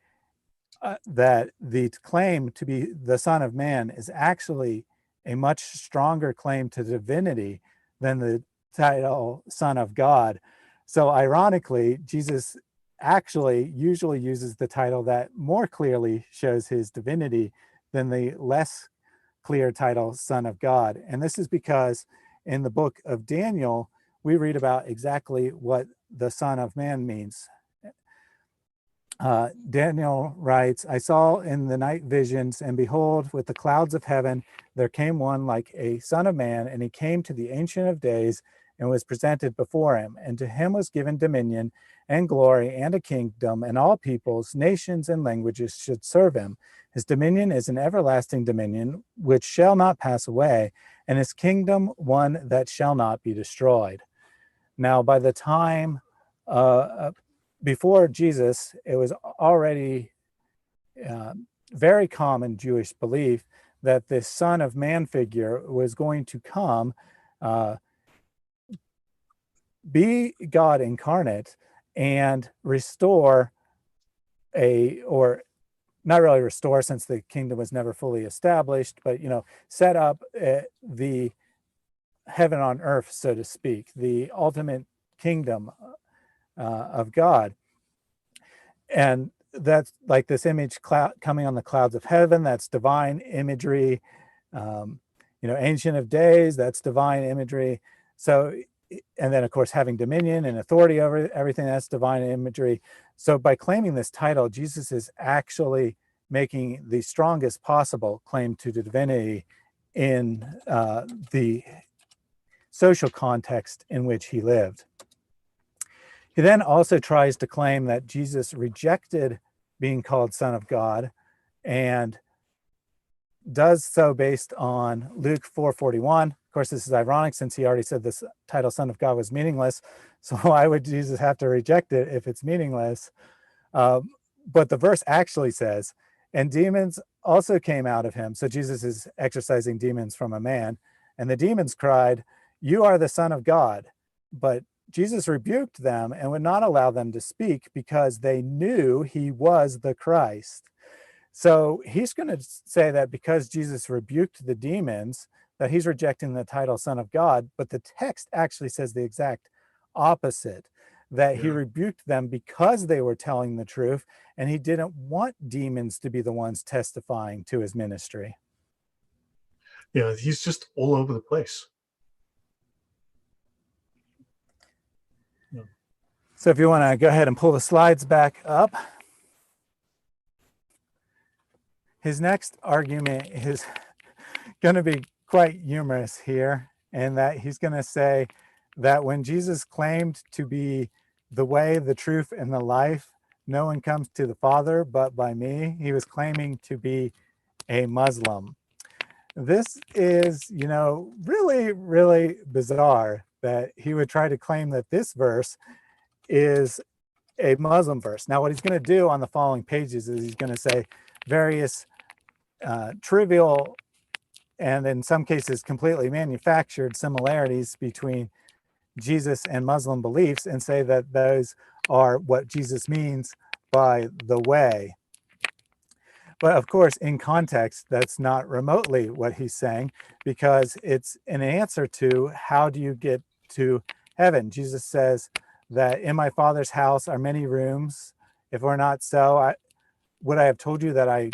A: that the claim to be the Son of Man is actually a much stronger claim to divinity than the title Son of God. So ironically, Jesus actually usually uses the title that more clearly shows his divinity than the less clear title Son of God. And this is because in the book of Daniel, we read about exactly what the Son of Man means. Daniel writes, I saw in the night visions, and behold, with the clouds of heaven, there came one like a son of man, and he came to the Ancient of Days and was presented before him. And to him was given dominion and glory and a kingdom, and all peoples, nations, and languages should serve him. His dominion is an everlasting dominion, which shall not pass away, and his kingdom one that shall not be destroyed. Now, by the time before Jesus, it was already very common Jewish belief that this Son of Man figure was going to come, be God incarnate, and restore or not really restore, since the kingdom was never fully established, but set up the heaven on earth, so to speak, the ultimate kingdom of God. And that's like this image coming on the clouds of heaven, that's divine imagery. Ancient of Days, that's divine imagery. So, and then of course having dominion and authority over everything, that's divine imagery. So by claiming this title, Jesus is actually making the strongest possible claim to divinity in the social context in which he lived. He then also tries to claim that Jesus rejected being called Son of God, and does so based on Luke 4:41. Of course, this is ironic since he already said this title Son of God was meaningless. So why would Jesus have to reject it if it's meaningless? But the verse actually says, and demons also came out of him. So Jesus is exorcising demons from a man. And the demons cried, "You are the Son of God." But Jesus rebuked them and would not allow them to speak because they knew he was the Christ. So he's going to say that because Jesus rebuked the demons, that he's rejecting the title Son of God. But the text actually says the exact opposite, that he rebuked them because they were telling the truth, and he didn't want demons to be the ones testifying to his ministry.
B: Yeah, he's just all over the place.
A: So if you want to go ahead and pull the slides back up. His next argument is going to be quite humorous here, and that he's going to say that when Jesus claimed to be the way, the truth, and the life, no one comes to the Father but by me, he was claiming to be a Muslim. This is, really, really bizarre that he would try to claim that this verse is a Muslim verse. Now, what he's going to do on the following pages is he's going to say various trivial and in some cases completely manufactured similarities between Jesus and Muslim beliefs, and say that those are what Jesus means by the way. But of course, in context, that's not remotely what he's saying, because it's an answer to how do you get to heaven. Jesus says that in my Father's house are many rooms. If we're not so, would I have told you that I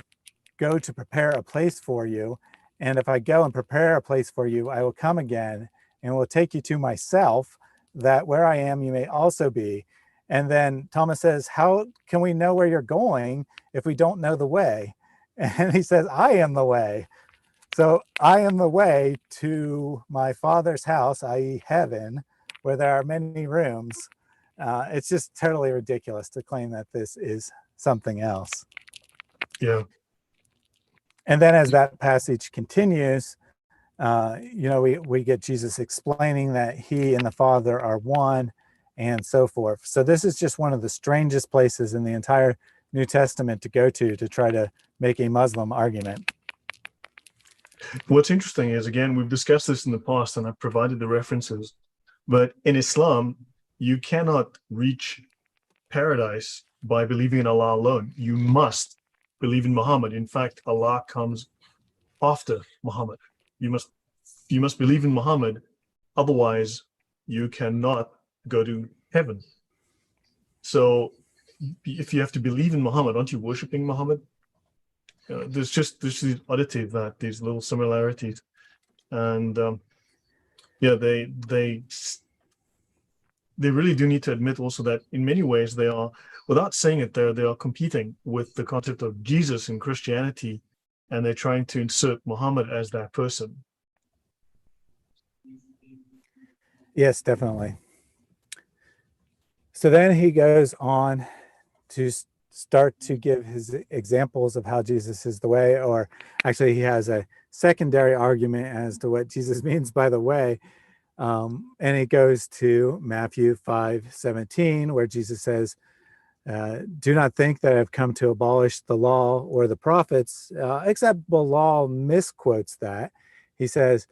A: go to prepare a place for you? And if I go and prepare a place for you, I will come again and will take you to myself, that where I am, you may also be. And then Thomas says, how can we know where you're going if we don't know the way? And he says, I am the way. So I am the way to my Father's house, i.e. heaven, where there are many rooms. It's just totally ridiculous to claim that this is something else.
B: Yeah.
A: And then as that passage continues, we get Jesus explaining that he and the Father are one and so forth. So this is just one of the strangest places in the entire New Testament to go to try to make a Muslim argument.
B: What's interesting is, again, we've discussed this in the past and I've provided the references, but in Islam, you cannot reach paradise by believing in Allah alone. You must believe in Muhammad. In fact, Allah comes after Muhammad. You must believe in Muhammad, otherwise you cannot go to heaven. So if you have to believe in Muhammad, aren't you worshiping Muhammad? There's this oddity, that these little similarities, and yeah, they really do need to admit also that in many ways they are, without saying it, they are competing with the concept of Jesus in Christianity, and they're trying to insert Muhammad as that person.
A: Yes, definitely. So then he goes on to start to give his examples of how Jesus is the way, or actually he has a secondary argument as to what Jesus means by the way. And he goes to Matthew 5:17, where Jesus says, do not think that I've come to abolish the law or the prophets, except Bilal misquotes that. He says,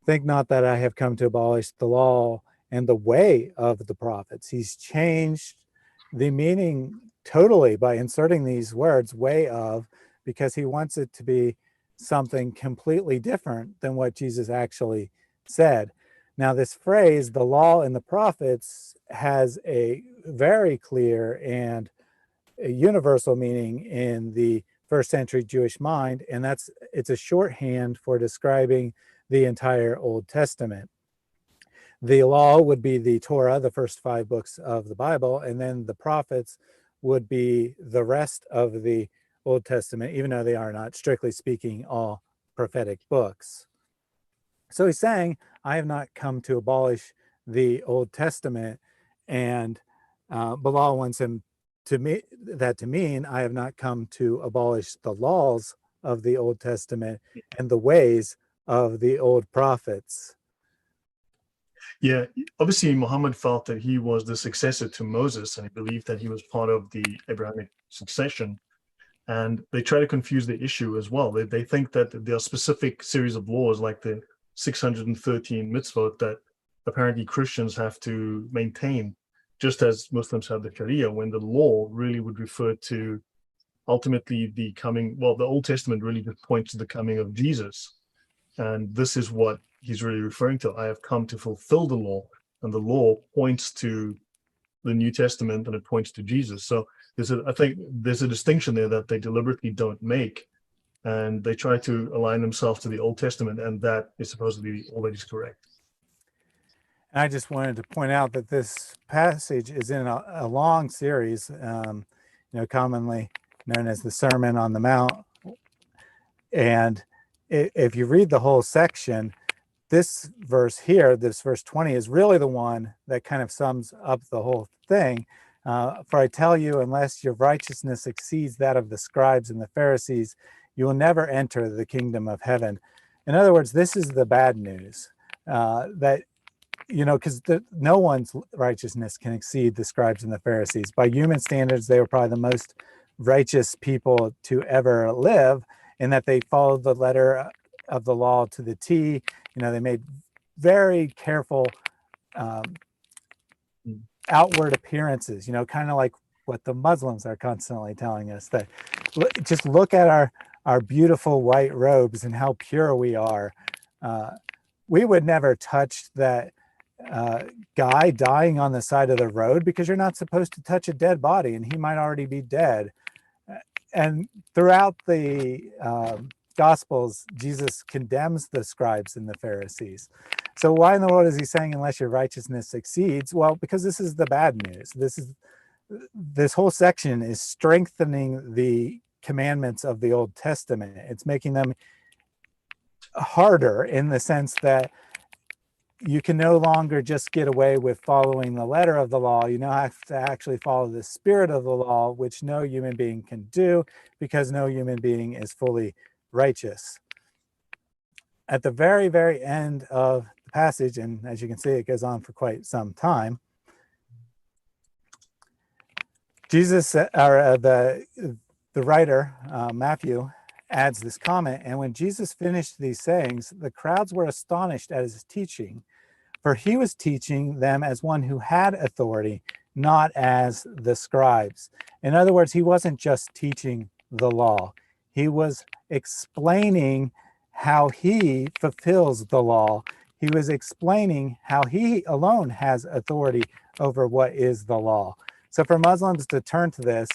A: think not that I have come to abolish the law and the way of the prophets. He's changed the meaning totally by inserting these words, way of, because he wants it to be something completely different than what Jesus actually said. Now, this phrase, the law and the prophets, has a very clear and a universal meaning in the first century Jewish mind, and it's a shorthand for describing the entire Old Testament. The law would be the Torah, the first 5 books of the Bible, and then the prophets would be the rest of the Old Testament, even though they are not, strictly speaking, all prophetic books. So he's saying, I have not come to abolish the Old Testament, and Bilal wants him to mean, I have not come to abolish the laws of the Old Testament and the ways of the old prophets.
B: Yeah, obviously Muhammad felt that he was the successor to Moses, and he believed that he was part of the Abrahamic succession. And they try to confuse the issue as well. They think that there are specific series of laws, like the 613 mitzvot, that apparently Christians have to maintain, just as Muslims have the Sharia, when the law really would refer to ultimately the coming, well, the Old Testament really just points to the coming of Jesus. And this is what he's really referring to. I have come to fulfill the law, and the law points to the New Testament and it points to Jesus. So I think there's a distinction there that they deliberately don't make, and they try to align themselves to the Old Testament, and that is supposedly all that is correct.
A: And I just wanted to point out that this passage is in a long series, commonly known as the Sermon on the Mount. And if you read the whole section, this verse here, this verse 20, is really the one that kind of sums up the whole thing. For I tell you, unless your righteousness exceeds that of the scribes and the Pharisees, you will never enter the kingdom of heaven. In other words, this is the bad news, that, because no one's righteousness can exceed the scribes and the Pharisees. By human standards, they were probably the most righteous people to ever live, in that they followed the letter of the law to the T. They made very careful outward appearances, kind of like what the Muslims are constantly telling us, that just look at our beautiful white robes and how pure we are. We would never touch that guy dying on the side of the road, because you're not supposed to touch a dead body and he might already be dead. And throughout the Gospels, Jesus condemns the scribes and the Pharisees. So why in the world is he saying, unless your righteousness exceeds? Well, because this is the bad news. This whole section is strengthening the commandments of the Old Testament. It's making them harder in the sense that you can no longer just get away with following the letter of the law. You now have to actually follow the spirit of the law, which no human being can do, because no human being is fully righteous. At the very, very end of the passage, and as you can see, it goes on for quite some time, Jesus, or the writer, Matthew, adds this comment, and when Jesus finished these sayings, the crowds were astonished at his teaching, for he was teaching them as one who had authority, not as the scribes. In other words, he wasn't just teaching the law. He was explaining how he fulfills the law. He was explaining how he alone has authority over what is the law. So for Muslims to turn to this,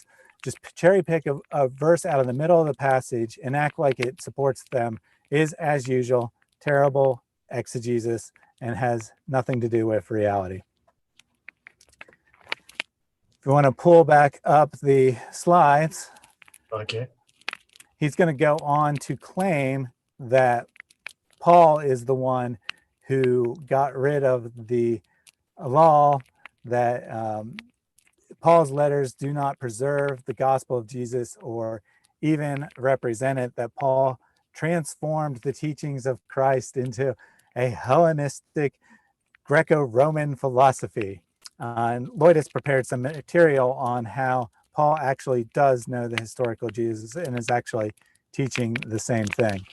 A: just cherry pick a verse out of the middle of the passage and act like it supports them is, as usual, terrible exegesis and has nothing to do with reality. If you want to pull back up the slides,
B: Okay.
A: he's going to go on to claim that Paul is the one who got rid of the law, that Paul's letters do not preserve the gospel of Jesus or even represent it, that Paul transformed the teachings of Christ into a Hellenistic Greco-Roman philosophy. And Lloyd has prepared some material on how Paul actually does know the historical Jesus and is actually teaching the same thing.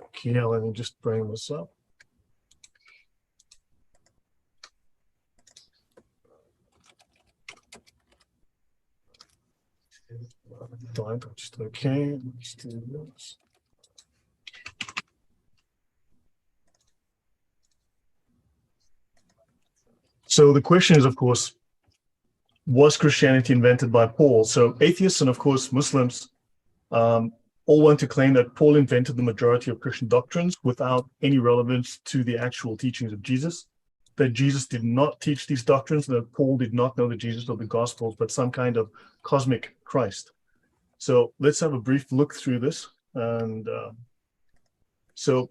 B: Okay, let me just bring this up. Just okay. Let's do this. So the question is, of course, was Christianity invented by Paul? So atheists and, of course, Muslims all want to claim that Paul invented the majority of Christian doctrines without any relevance to the actual teachings of Jesus, that Jesus did not teach these doctrines, that Paul did not know the Jesus of the Gospels, but some kind of cosmic Christ. So let's have a brief look through this. And so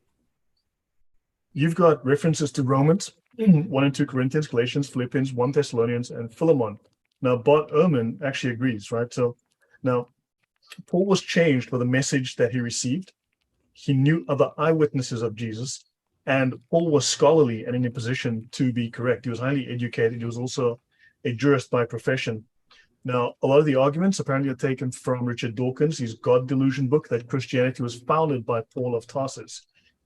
B: you've got references to Romans, 1 and 2 Corinthians, Galatians, Philippians, 1 Thessalonians, and Philemon. Now, Bart Ehrman actually agrees, right? So now Paul was changed by the message that he received. He knew other eyewitnesses of Jesus, and Paul was scholarly and in a position to be correct. He was highly educated. He was also a jurist by profession. Now, a lot of the arguments apparently are taken from Richard Dawkins, his God Delusion book, that Christianity was founded by Paul of Tarsus.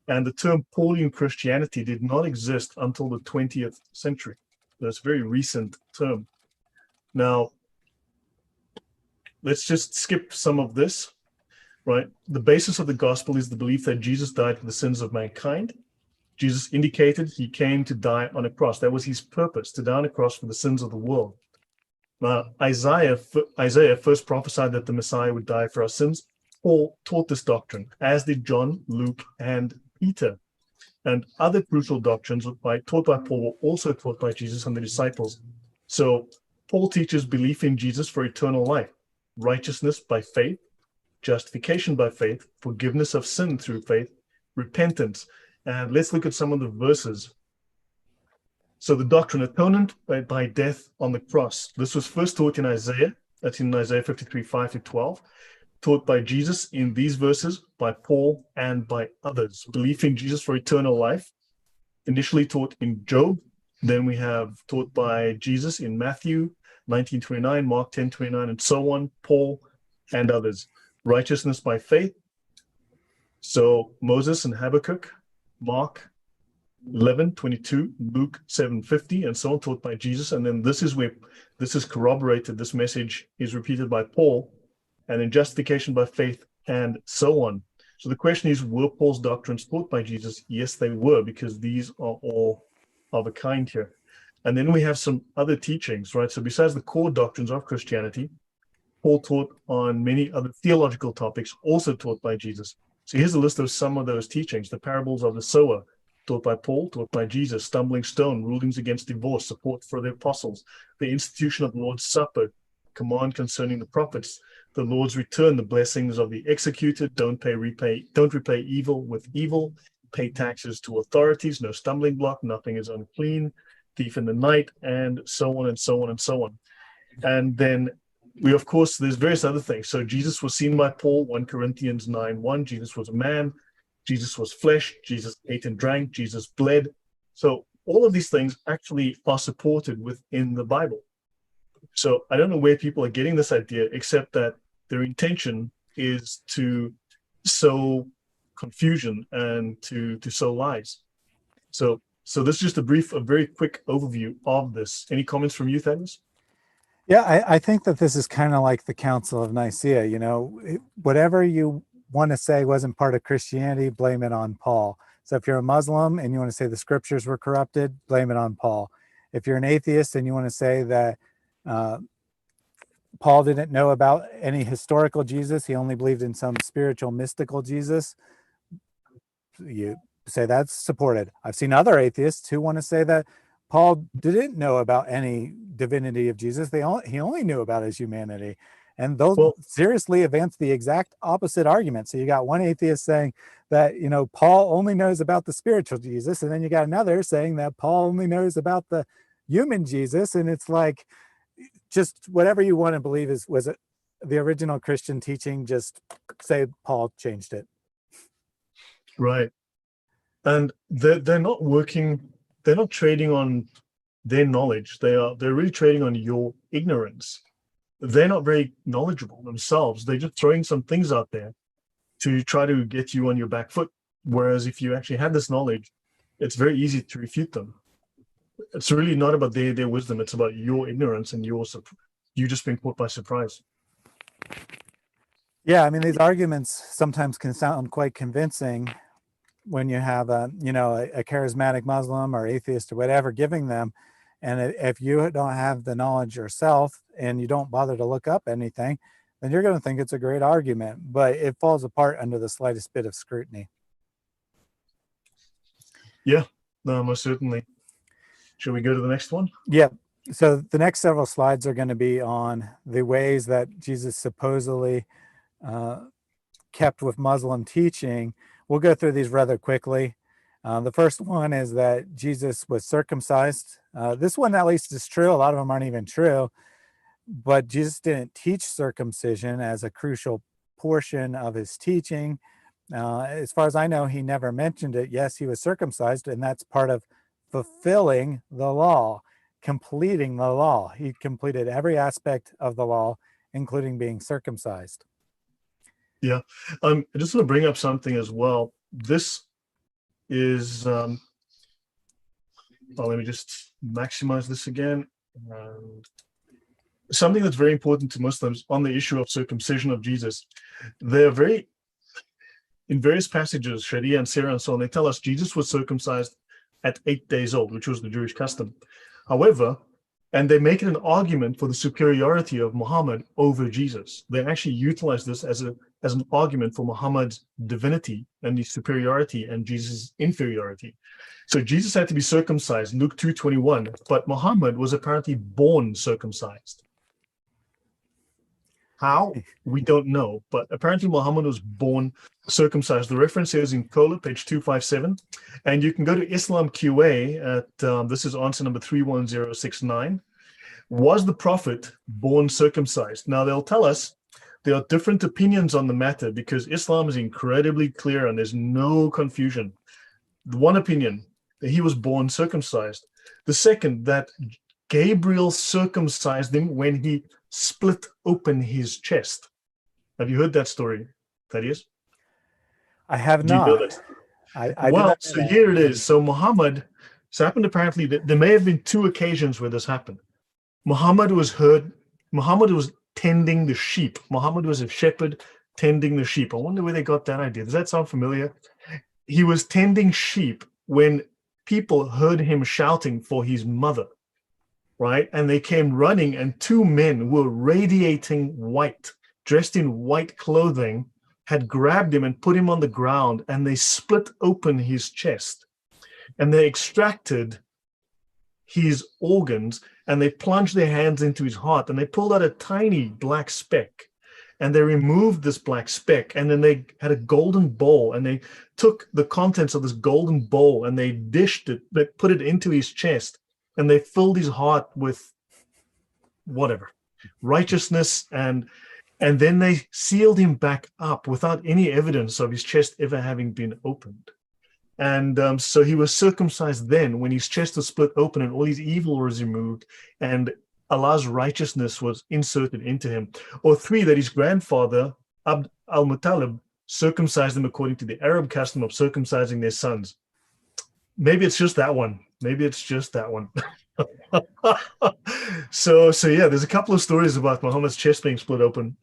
B: And the term Pauline Christianity did not exist until the 20th century. That's a very recent term. Now, let's just skip some of this, right? The basis of the gospel is the belief that Jesus died for the sins of mankind. Jesus indicated he came to die on a cross. That was his purpose, to die on a cross for the sins of the world. Now, Isaiah first prophesied that the Messiah would die for our sins. Paul taught this doctrine, as did John, Luke, and Peter. And other crucial doctrines taught by Paul were also taught by Jesus and the disciples. So Paul teaches belief in Jesus for eternal life, righteousness by faith, justification by faith, forgiveness of sin through faith, repentance. And let's look at some of the verses. So the doctrine, atonement by death on the cross. This was first taught in Isaiah. That's in Isaiah 53, 5-12. Taught by Jesus in these verses, by Paul, and by others. Belief in Jesus for eternal life, initially taught in Job. Then we have taught by Jesus in Matthew 19:29, Mark 10:29, and so on, Paul and others. Righteousness by faith. So Moses and Habakkuk, Mark 11:22, Luke 7:50, and so on, taught by Jesus. And then this is where this is corroborated. This message is repeated by Paul, and in justification by faith, and so on. So the question is, were Paul's doctrines taught by Jesus? Yes, they were, because these are all of a kind here. And then we have some other teachings, right? So besides the core doctrines of Christianity, Paul taught on many other theological topics also taught by Jesus. So here's a list of some of those teachings: the parables of the sower, taught by Paul, taught by Jesus; stumbling stone, rulings against divorce, support for the apostles; the institution of the Lord's Supper, command concerning the prophets; the Lord's return, the blessings of the executed; don't repay evil with evil; pay taxes to authorities; no stumbling block; nothing is unclean; thief in the night; and so on and so on and so on. And then we, of course, there's various other things. So Jesus was seen by Paul, 1 Corinthians 9:1. Jesus was a man. Jesus was flesh. Jesus ate and drank. Jesus bled. So all of these things actually are supported within the Bible. So I don't know where people are getting this idea, except that their intention is to sow confusion and to sow lies. So this is just a very quick overview of this. Any comments from you, Thaddeus?
A: Yeah, I think that this is kind of like the Council of Nicaea. Whatever you want to say wasn't part of Christianity, blame it on Paul. So if you're a Muslim and you want to say the scriptures were corrupted, blame it on Paul. If you're an atheist and you want to say that Paul didn't know about any historical Jesus, he only believed in some spiritual, mystical Jesus, you say that's supported. I've seen other atheists who want to say that Paul didn't know about any divinity of Jesus. He only knew about his humanity. And those seriously advance the exact opposite argument. So you got one atheist saying that, Paul only knows about the spiritual Jesus. And then you got another saying that Paul only knows about the human Jesus. And it's like, just whatever you want to believe was it the original Christian teaching, just say Paul changed it.
B: Right. And they're not trading on their knowledge. They're really trading on your ignorance. They're not very knowledgeable themselves. They're just throwing some things out there to try to get you on your back foot. Whereas if you actually had this knowledge, it's very easy to refute them. It's really not about their wisdom. It's about your ignorance and you just being caught by surprise.
A: Yeah, I mean, these arguments sometimes can sound quite convincing when you have a charismatic Muslim or atheist or whatever giving them. And if you don't have the knowledge yourself and you don't bother to look up anything, then you're going to think it's a great argument, but it falls apart under the slightest bit of scrutiny.
B: Yeah, no, most certainly. Shall we go to the next one?
A: Yeah. So the next several slides are going to be on the ways that Jesus supposedly kept with Muslim teaching. We'll go through these rather quickly. The first one is that Jesus was circumcised. This one at least is true. A lot of them aren't even true. But Jesus didn't teach circumcision as a crucial portion of his teaching. As far as I know, he never mentioned it. Yes, he was circumcised, and that's part of fulfilling the law, completing the law. He completed every aspect of the law, including being circumcised.
B: Yeah. I just want to bring up something as well. This is, let me just maximize this again. Something that's very important to Muslims on the issue of circumcision of Jesus. They're in various passages, Sharia and Sirah and so on, they tell us Jesus was circumcised at 8 days old, which was the Jewish custom. However, and they make it an argument for the superiority of Muhammad over Jesus. They actually utilize this as an argument for Muhammad's divinity and the superiority and Jesus' inferiority. So Jesus had to be circumcised, Luke 2:21, but Muhammad was apparently born circumcised. How? We don't know, but apparently Muhammad was born circumcised. The reference is in Kola, page 257, and you can go to Islam QA at, this is answer number 31069. Was the Prophet born circumcised? Now they'll tell us there are different opinions on the matter because Islam is incredibly clear and there's no confusion. The one opinion, that he was born circumcised. The second, that Gabriel circumcised him when he split open his chest. Have you heard that story, Thaddeus?
A: I have
B: Do you know
A: not.
B: that?
A: I did
B: Well,
A: not know
B: so
A: that.
B: here it is. So Muhammad, so happened apparently that there may have been two occasions where this happened. Muhammad was heard, Muhammad was tending the sheep. Muhammad was a shepherd tending the sheep. I wonder where they got that idea. Does that sound familiar? He was tending sheep when people heard him shouting for his mother, right? And they came running, and two men were radiating white, dressed in white clothing, had grabbed him and put him on the ground, and they split open his chest and they extracted his organs and they plunged their hands into his heart and they pulled out a tiny black speck and they removed this black speck, and then they had a golden bowl and they took the contents of this golden bowl and they dished it, they put it into his chest, and they filled his heart with whatever righteousness, and then they sealed him back up without any evidence of his chest ever having been opened. And so he was circumcised then when his chest was split open and all his evil was removed and Allah's righteousness was inserted into him. Or three, that his grandfather, Abd al-Muttalib, circumcised them according to the Arab custom of circumcising their sons. Maybe it's just that one. Maybe it's just that one. So yeah, there's a couple of stories about Muhammad's chest being split open.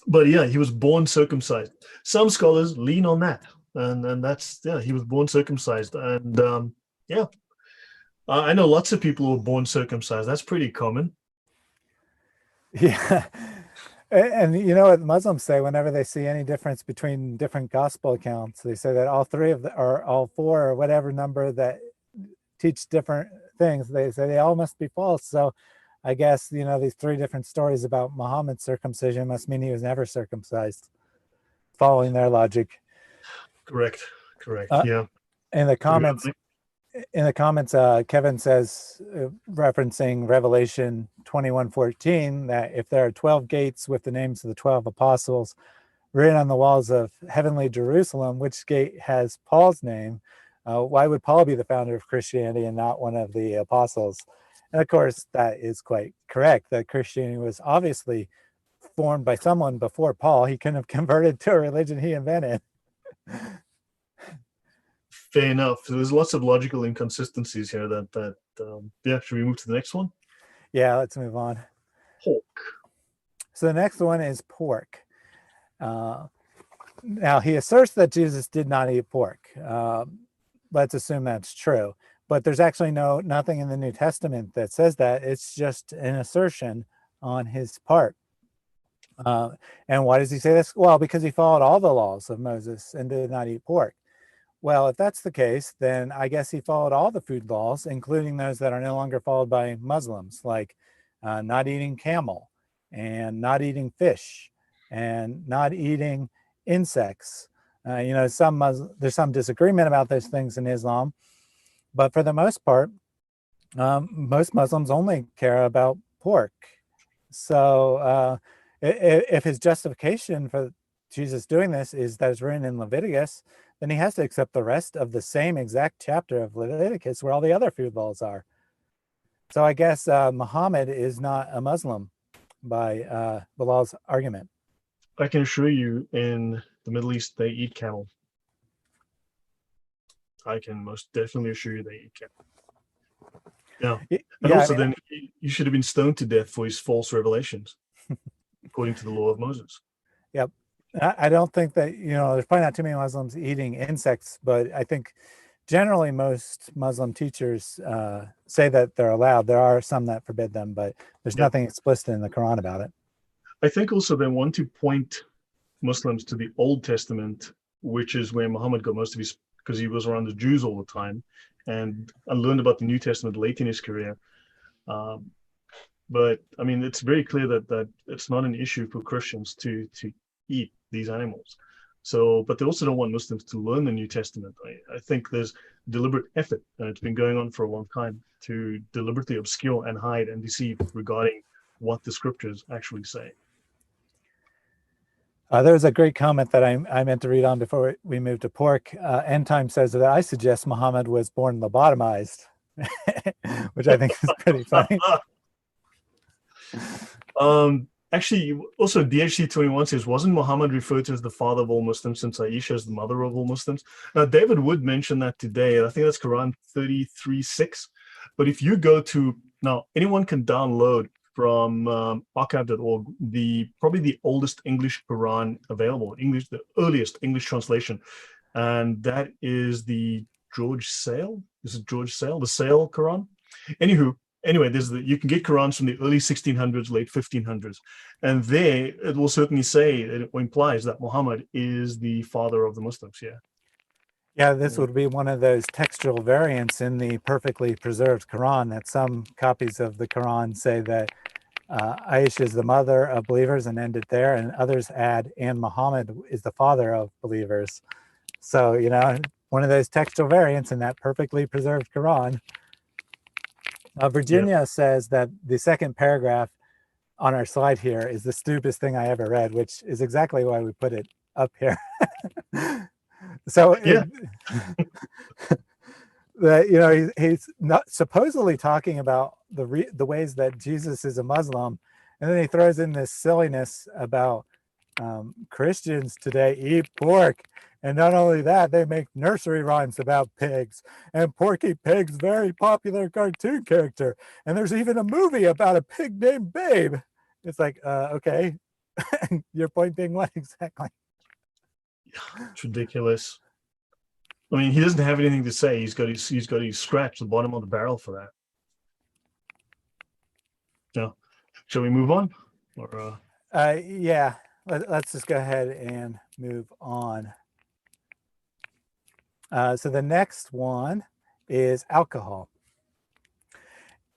B: But yeah, he was born circumcised. Some scholars lean on that. And that's, yeah, he was born circumcised. And yeah, I know lots of people who were born circumcised. That's pretty common.
A: Yeah. And you know what Muslims say whenever they see any difference between different gospel accounts, they say that all three of the, or all four or whatever number that teach different things, they say they all must be false. So I guess, you know, these three different stories about Muhammad's circumcision must mean he was never circumcised, following their logic.
B: Correct. Yeah.
A: In the comments, Kevin says, referencing Revelation 21:14, that if there are 12 gates with the names of the 12 apostles written on the walls of heavenly Jerusalem, which gate has Paul's name? Why would Paul be the founder of Christianity and not one of the apostles? And of course, that is quite correct, that Christianity was obviously formed by someone before Paul. He couldn't have converted to a religion he invented.
B: Fair enough. So there's lots of logical inconsistencies here yeah, should we move to the next one?
A: Yeah, let's move on.
B: Pork.
A: So the next one is pork. Now, he asserts that Jesus did not eat pork. Let's assume that's true. But there's actually nothing in the New Testament that says that. It's just an assertion on his part. And why does he say this? Well, because he followed all the laws of Moses and did not eat pork. Well, if that's the case, then I guess he followed all the food laws, including those that are no longer followed by Muslims, like not eating camel and not eating fish and not eating insects. You know, there's some disagreement about those things in Islam, but for the most part, most Muslims only care about pork. So if his justification for Jesus doing this is that it's written in Leviticus, then he has to accept the rest of the same exact chapter of Leviticus where all the other food laws are. So I guess Muhammad is not a Muslim by Bilal's argument.
B: I can assure you, in the Middle East, they eat camel. I can most definitely assure you they eat camel. Yeah. And also, then he should have been stoned to death for his false revelations, according to the law of Moses.
A: Yep. I don't think that, you know, there's probably not too many Muslims eating insects, but I think generally most Muslim teachers say that they're allowed. There are some that forbid them, but there's nothing explicit in the Quran about it.
B: I think also they want to point Muslims to the Old Testament, which is where Muhammad got most of his, because he was around the Jews all the time, and I learned about the New Testament late in his career. But I mean, it's very clear that it's not an issue for Christians to eat these animals. So, but they also don't want Muslims to learn the New Testament. I think there's deliberate effort, and it's been going on for a long time, to deliberately obscure and hide and deceive regarding what the scriptures actually say.
A: There was a great comment that I meant to read on before we moved to pork. End Time says that I suggest Muhammad was born lobotomized, which I think is pretty funny.
B: Actually, also DHC21 says, wasn't Muhammad referred to as the father of all Muslims since Aisha is the mother of all Muslims? Now, David would mention that today. I think that's Quran 33:6. But if you go to now, anyone can download from archive.org probably the oldest English Quran available, English, the earliest English translation, and that is the George Sale. Is it George Sale? The Sale Quran. Anywho, anyway, you can get Qurans from the early 1600s, late 1500s, and there it will certainly say, it implies that Muhammad is the father of the Muslims. Yeah.
A: Yeah, this would be one of those textual variants in the perfectly preserved Quran, that some copies of the Quran say that Aisha is the mother of believers and end it there, and others add, and Muhammad is the father of believers. So, you know, one of those textual variants in that perfectly preserved Quran. Virginia says that the second paragraph on our slide here is the stupidest thing I ever read, which is exactly why we put it up here. So,
B: Yeah.
A: that, you know, he's not supposedly talking about the ways that Jesus is a Muslim, and then he throws in this silliness about Christians today eat pork, and not only that, they make nursery rhymes about pigs, and Porky Pig's very popular cartoon character, and there's even a movie about a pig named Babe. It's like, okay, your point being what exactly?
B: It's ridiculous. I mean, he doesn't have anything to say. He's got to scratch the bottom of the barrel for that. Now, shall we move on? Or
A: Yeah, let's just go ahead and move on. So the next one is alcohol.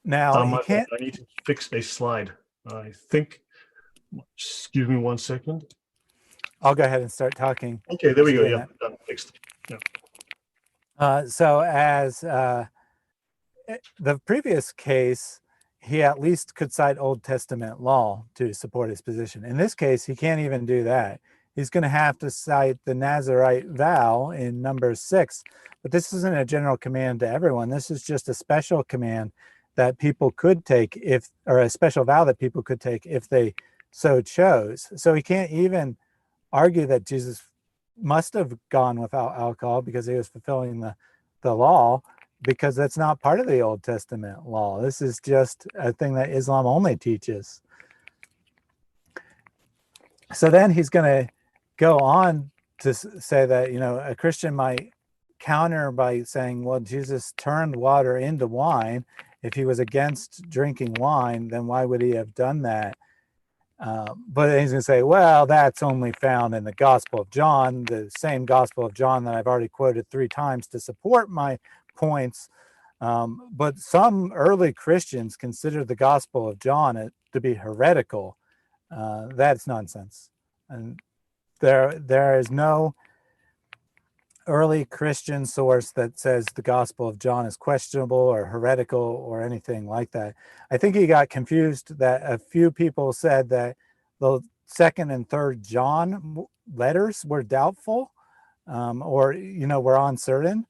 A: Now, you can't.
B: I need to fix a slide. I think. Excuse me 1 second.
A: I'll go ahead and start talking.
B: Okay, there we go. Yeah, done, fixed. Yeah.
A: So as the previous case, he at least could cite Old Testament law to support his position. In this case, he can't even do that. He's going to have to cite the Nazarite vow in Numbers 6. But this isn't a general command to everyone. This is just a special command that people could take or a special vow that people could take if they so chose. So he can't even argue that Jesus must have gone without alcohol because he was fulfilling the law, because that's not part of the Old Testament law. This is just a thing that Islam only teaches. So then he's going to go on to say that, you know, a Christian might counter by saying, well, Jesus turned water into wine. If he was against drinking wine, then why would he have done that? But then he's going to say, well, that's only found in the Gospel of John, the same Gospel of John that I've already quoted 3 times to support my points. But some early Christians considered the Gospel of John to be heretical. That's nonsense. And there is no early Christian source that says the Gospel of John is questionable or heretical or anything like that. I think he got confused that a few people said that the 2nd and 3rd John letters were doubtful, or, you know, were uncertain.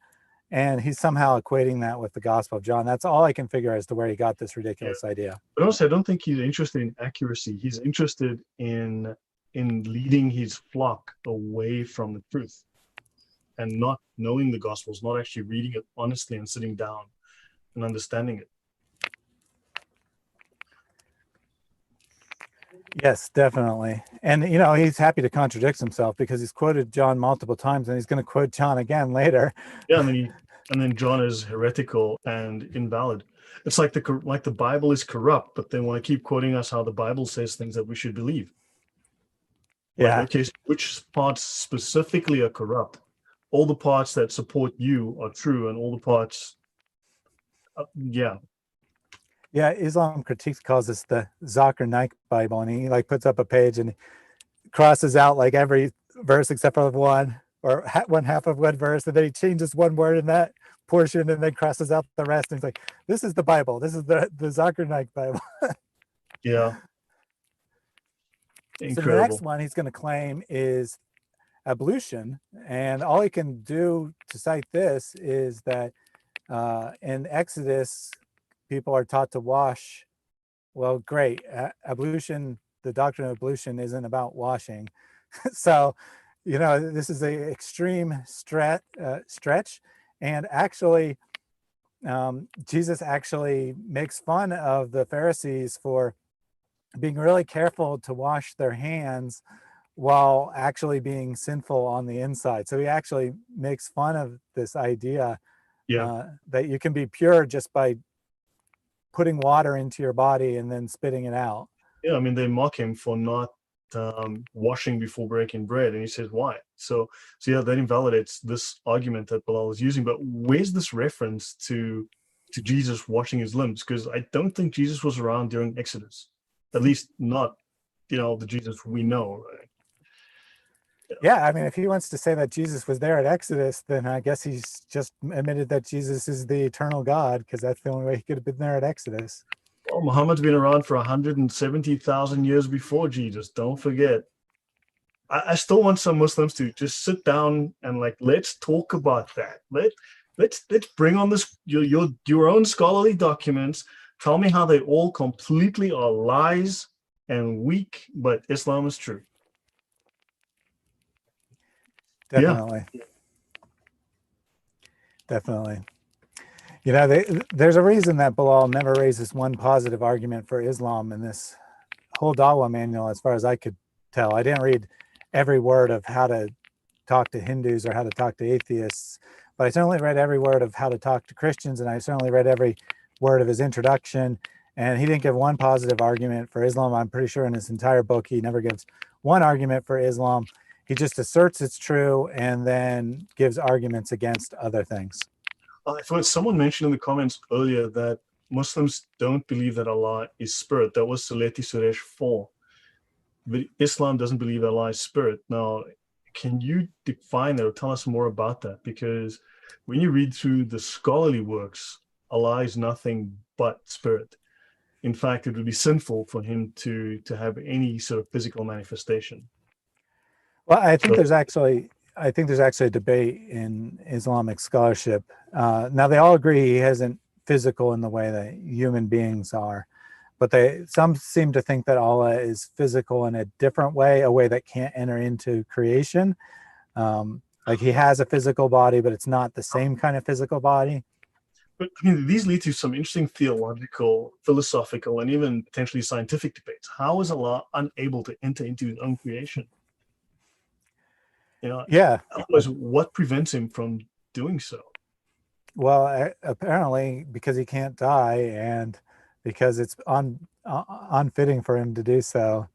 A: And he's somehow equating that with the Gospel of John. That's all I can figure as to where he got this ridiculous idea.
B: But also, I don't think he's interested in accuracy. He's interested in leading his flock away from the truth and not knowing the Gospels, not actually reading it honestly and sitting down and understanding it.
A: Yes, definitely. And, you know, he's happy to contradict himself because he's quoted John multiple times and he's going to quote John again later.
B: Yeah, and then John is heretical and invalid. It's like the Bible is corrupt, but they want to keep quoting us how the Bible says things that we should believe.
A: Yeah.
B: Like, okay, which parts specifically are corrupt? All the parts that support you are true, and all the parts, yeah.
A: Yeah, Islam Critiques calls this the Zakir Naik Bible, and he like puts up a page and crosses out like every verse except for one, or one half of one verse, and then he changes one word in that portion and then crosses out the rest. And he's like, this is the Bible. This is the Zakir Naik Bible.
B: Yeah.
A: So the
B: Incredible.
A: next one he's going to claim is ablution, and all he can do to cite this is that in Exodus, people are taught to wash. Well, great. Ablution the doctrine of ablution isn't about washing. So, this is a extreme stretch. And actually, Jesus actually makes fun of the Pharisees for being really careful to wash their hands while actually being sinful on the inside. So he actually makes fun of this idea
B: Yeah.
A: that you can be pure just by putting water into your body and then spitting it out.
B: Yeah, I mean, they mock him for not washing before breaking bread, and he says why. So yeah, that invalidates this argument that Bilal is using. But where's this reference to Jesus washing his limbs? Because I don't think Jesus was around during Exodus, at least not the Jesus we know. Right?
A: Yeah, I mean, if he wants to say that Jesus was there at Exodus, then I guess he's just admitted that Jesus is the eternal God, because that's the only way he could have been there at Exodus.
B: Well, Muhammad's been around for 170,000 years before Jesus. Don't forget. I still want some Muslims to just sit down and let's talk about that. Let's bring on this your own scholarly documents. Tell me how they all completely are lies and weak, but Islam is true.
A: Definitely.
B: Yeah.
A: Definitely. There's a reason that Bilal never raises one positive argument for Islam in this whole Dawah manual, as far as I could tell. I didn't read every word of how to talk to Hindus or how to talk to atheists, but I certainly read every word of how to talk to Christians, and I certainly read every word of his introduction, and he didn't give one positive argument for Islam. I'm pretty sure in his entire book he never gives one argument for Islam. He just asserts it's true and then gives arguments against other things.
B: I thought someone mentioned in the comments earlier that Muslims don't believe that Allah is spirit. That was Saleti Suresh 4. But Islam doesn't believe Allah is spirit. Now, can you define that or tell us more about that? Because when you read through the scholarly works, Allah is nothing but spirit. In fact, it would be sinful for him to have any sort of physical manifestation.
A: Well, I think there's actually a debate in Islamic scholarship. Now they all agree he isn't physical in the way that human beings are, but some seem to think that Allah is physical in a different way, a way that can't enter into creation. Like he has a physical body, but it's not the same kind of physical body.
B: But I mean, these lead to some interesting theological, philosophical, and even potentially scientific debates. How is Allah unable to enter into his own creation?
A: Yeah.
B: Otherwise, what prevents him from doing so?
A: Well, apparently because he can't die, and because it's unfitting for him to do so,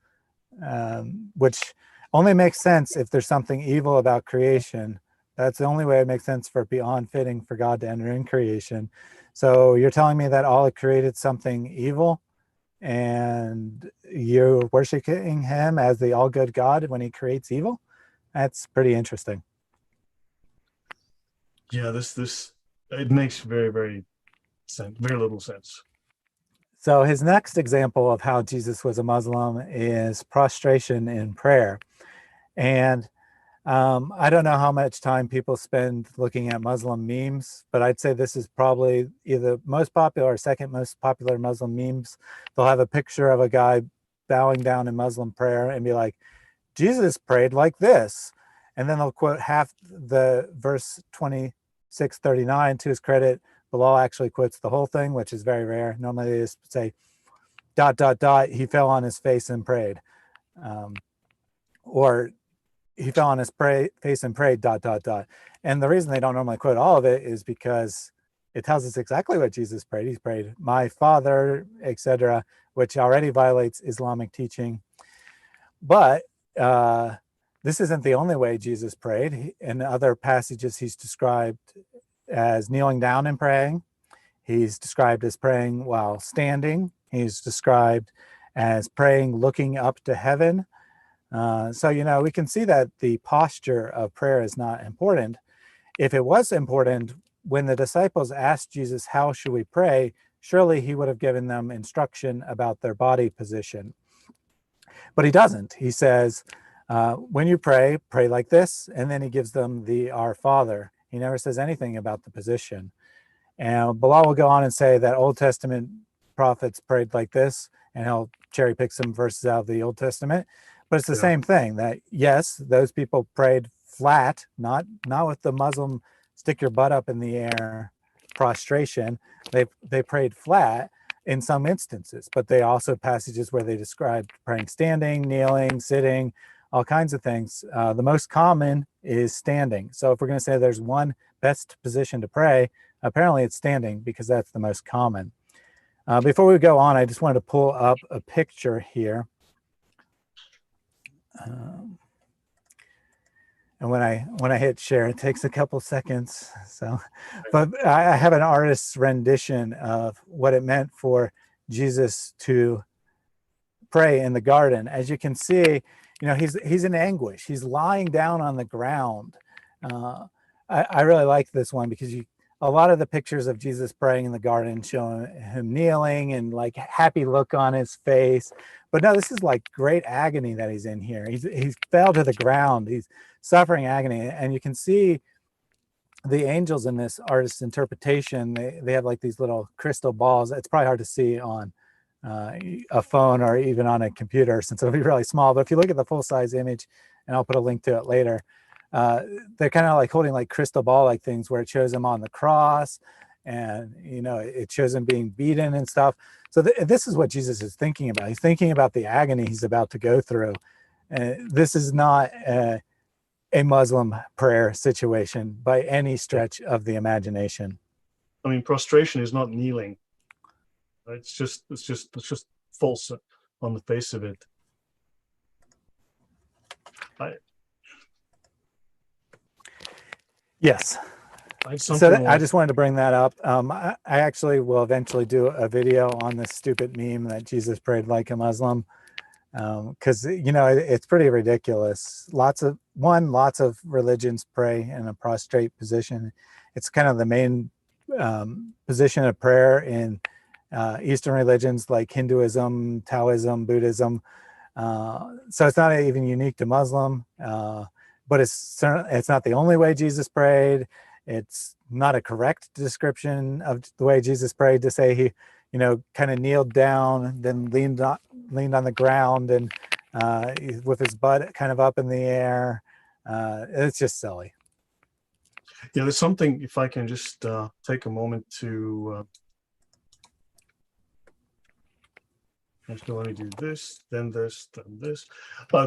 A: which only makes sense if there's something evil about creation. That's the only way it makes sense for it to be unfitting for God to enter in creation. So you're telling me that Allah created something evil and you're worshiping him as the all good God when he creates evil? That's pretty interesting.
B: Yeah, it makes very little sense.
A: So his next example of how Jesus was a Muslim is prostration in prayer. And I don't know how much time people spend looking at Muslim memes, but I'd say this is probably either most popular or second most popular Muslim memes. They'll have a picture of a guy bowing down in Muslim prayer and be like, Jesus prayed like this. And then they'll quote half the verse 26:39 to his credit. Bilal actually quotes the whole thing, which is very rare. Normally they just say, ... he fell on his face and prayed. Or he fell on his face and prayed ... And the reason they don't normally quote all of it is because it tells us exactly what Jesus prayed. He prayed, my Father, etc., which already violates Islamic teaching. But this isn't the only way Jesus prayed. In other passages, he's described as kneeling down and praying. He's described as praying while standing. He's described as praying looking up to heaven. So, we can see that the posture of prayer is not important. If it was important, when the disciples asked Jesus, how should we pray? Surely he would have given them instruction about their body position. But he doesn't. He says, when you pray, pray like this. And then he gives them the Our Father. He never says anything about the position. And Bilal will go on and say that Old Testament prophets prayed like this, and he'll cherry pick some verses out of the Old Testament. But it's the
B: Yeah.
A: same thing, that yes, those people prayed flat, not with the Muslim stick your butt up in the air prostration. They prayed flat in some instances, but they also passages where they described praying standing, kneeling, sitting, all kinds of things. The most common is standing. So if we're going to say there's one best position to pray, apparently it's standing, because that's the most common. Before we go on, I just wanted to pull up a picture here. And when I hit share, it takes a couple seconds. So, but I have an artist's rendition of what it meant for Jesus to pray in the garden. As you can see, he's in anguish. He's lying down on the ground. I really like this one, because a lot of the pictures of Jesus praying in the garden show him kneeling and like happy look on his face. But no, this is like great agony that he's in here. He's fell to the ground. He's suffering agony. And you can see the angels in this artist's interpretation. They have like these little crystal balls. It's probably hard to see on a phone or even on a computer, since it'll be really small. But if you look at the full-size image, and I'll put a link to it later, they're kind of like holding like crystal ball like things, where it shows him on the cross, and it shows him being beaten and stuff. So this is what Jesus is thinking about. He's thinking about the agony he's about to go through. This is not a Muslim prayer situation by any stretch of the imagination.
B: I mean, prostration is not kneeling. It's just false on the face of it.
A: Yes. So I just wanted to bring that up. I actually will eventually do a video on this stupid meme that Jesus prayed like a Muslim, because it's pretty ridiculous. Lots of religions pray in a prostrate position. It's kind of the main position of prayer in Eastern religions like Hinduism, Taoism, Buddhism. So it's not even unique to Muslim, but it's not the only way Jesus prayed. It's not a correct description of the way Jesus prayed, to say he, kind of kneeled down, then leaned on the ground, and with his butt kind of up in the air. It's just silly.
B: Yeah, there's something, if I can just take a moment to actually, let me do this, then this, then this.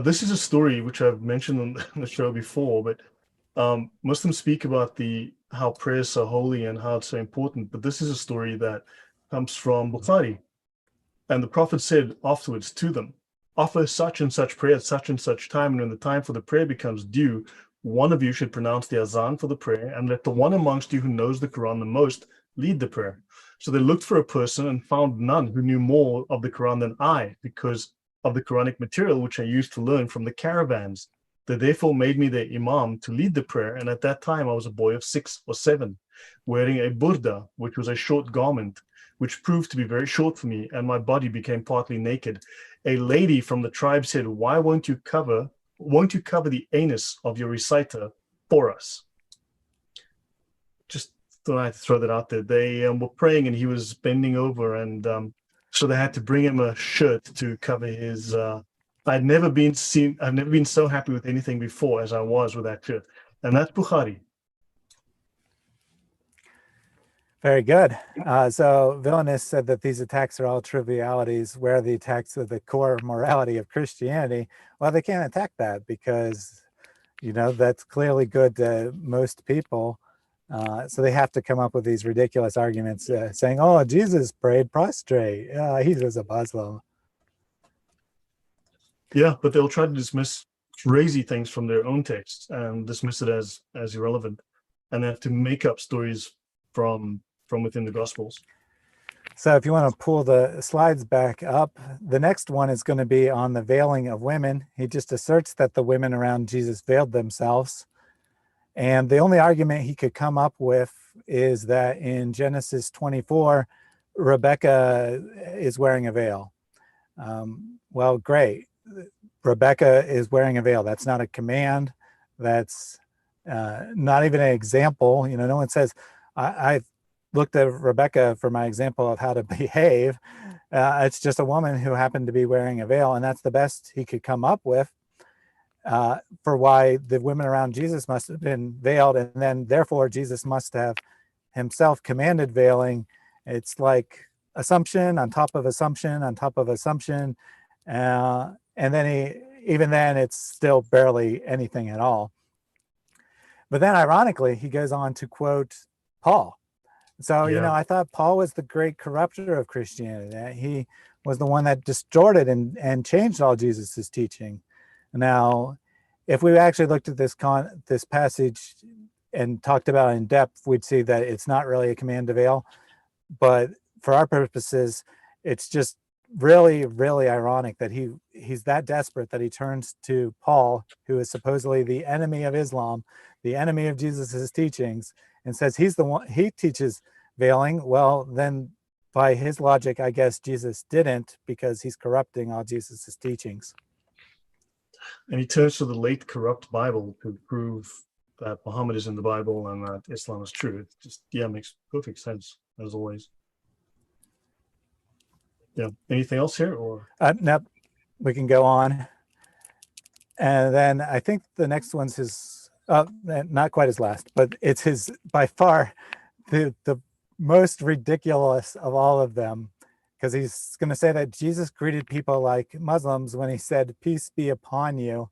B: This is a story which I've mentioned on the show before, but Muslims speak about how prayer is so holy and how it's so important. But this is a story that comes from Bukhari. And the Prophet said afterwards to them, offer such and such prayer at such and such time, and when the time for the prayer becomes due, one of you should pronounce the azan for the prayer, and let the one amongst you who knows the Quran the most lead the prayer. So they looked for a person and found none who knew more of the Quran than I, because of the Quranic material which I used to learn from the caravans. They therefore made me their imam to lead the prayer, and at that time I was a boy of 6 or 7, wearing a burda, which was a short garment, which proved to be very short for me, and my body became partly naked. A lady from the tribe said, why won't you cover the anus of your reciter for us? Just thought I had to throw that out there. They were praying, and he was bending over, and so they had to bring him a shirt to cover his I've never been so happy with anything before as I was with that shirt. And that's Bukhari.
A: Very good. So Villainous said that these attacks are all trivialities. Where are the attacks of the core morality of Christianity? Well, they can't attack that, because that's clearly good to most people. So they have to come up with these ridiculous arguments, saying, oh, Jesus prayed prostrate. He was a Muslim.
B: Yeah, but they'll try to dismiss crazy things from their own texts and dismiss it as irrelevant, and they have to make up stories from within the Gospels.
A: So if you want to pull the slides back up, the next one is going to be on the veiling of women. He just asserts that the women around Jesus veiled themselves. And the only argument he could come up with is that in Genesis 24, Rebecca is wearing a veil. Well, great. Rebecca is wearing a veil. That's not a command. That's not even an example. No one says, looked at Rebecca for my example of how to behave. It's just a woman who happened to be wearing a veil, and that's the best he could come up with for why the women around Jesus must have been veiled, and then therefore Jesus must have himself commanded veiling. It's like assumption on top of assumption on top of assumption, and then even then it's still barely anything at all. But then ironically, he goes on to quote Paul. So,
B: Yeah.
A: I thought Paul was the great corrupter of Christianity. He was the one that distorted and changed all Jesus's teaching. Now, if we actually looked at this passage and talked about it in depth, we'd see that it's not really a command to veil. But for our purposes, it's just really, really ironic that he's that desperate that he turns to Paul, who is supposedly the enemy of Islam, the enemy of Jesus's teachings, and says he's the one, he teaches veiling. Well, then by his logic, I guess Jesus didn't, because he's corrupting all Jesus's teachings.
B: And he turns to the late corrupt Bible to prove that Muhammad is in the Bible and that Islam is true. It just, makes perfect sense, as always. Yeah. Anything else here, or?
A: Nope, we can go on. And then I think the next one's his, not quite his last, but it's his, by far, the most ridiculous of all of them, because he's going to say that Jesus greeted people like Muslims when he said, "Peace be upon you."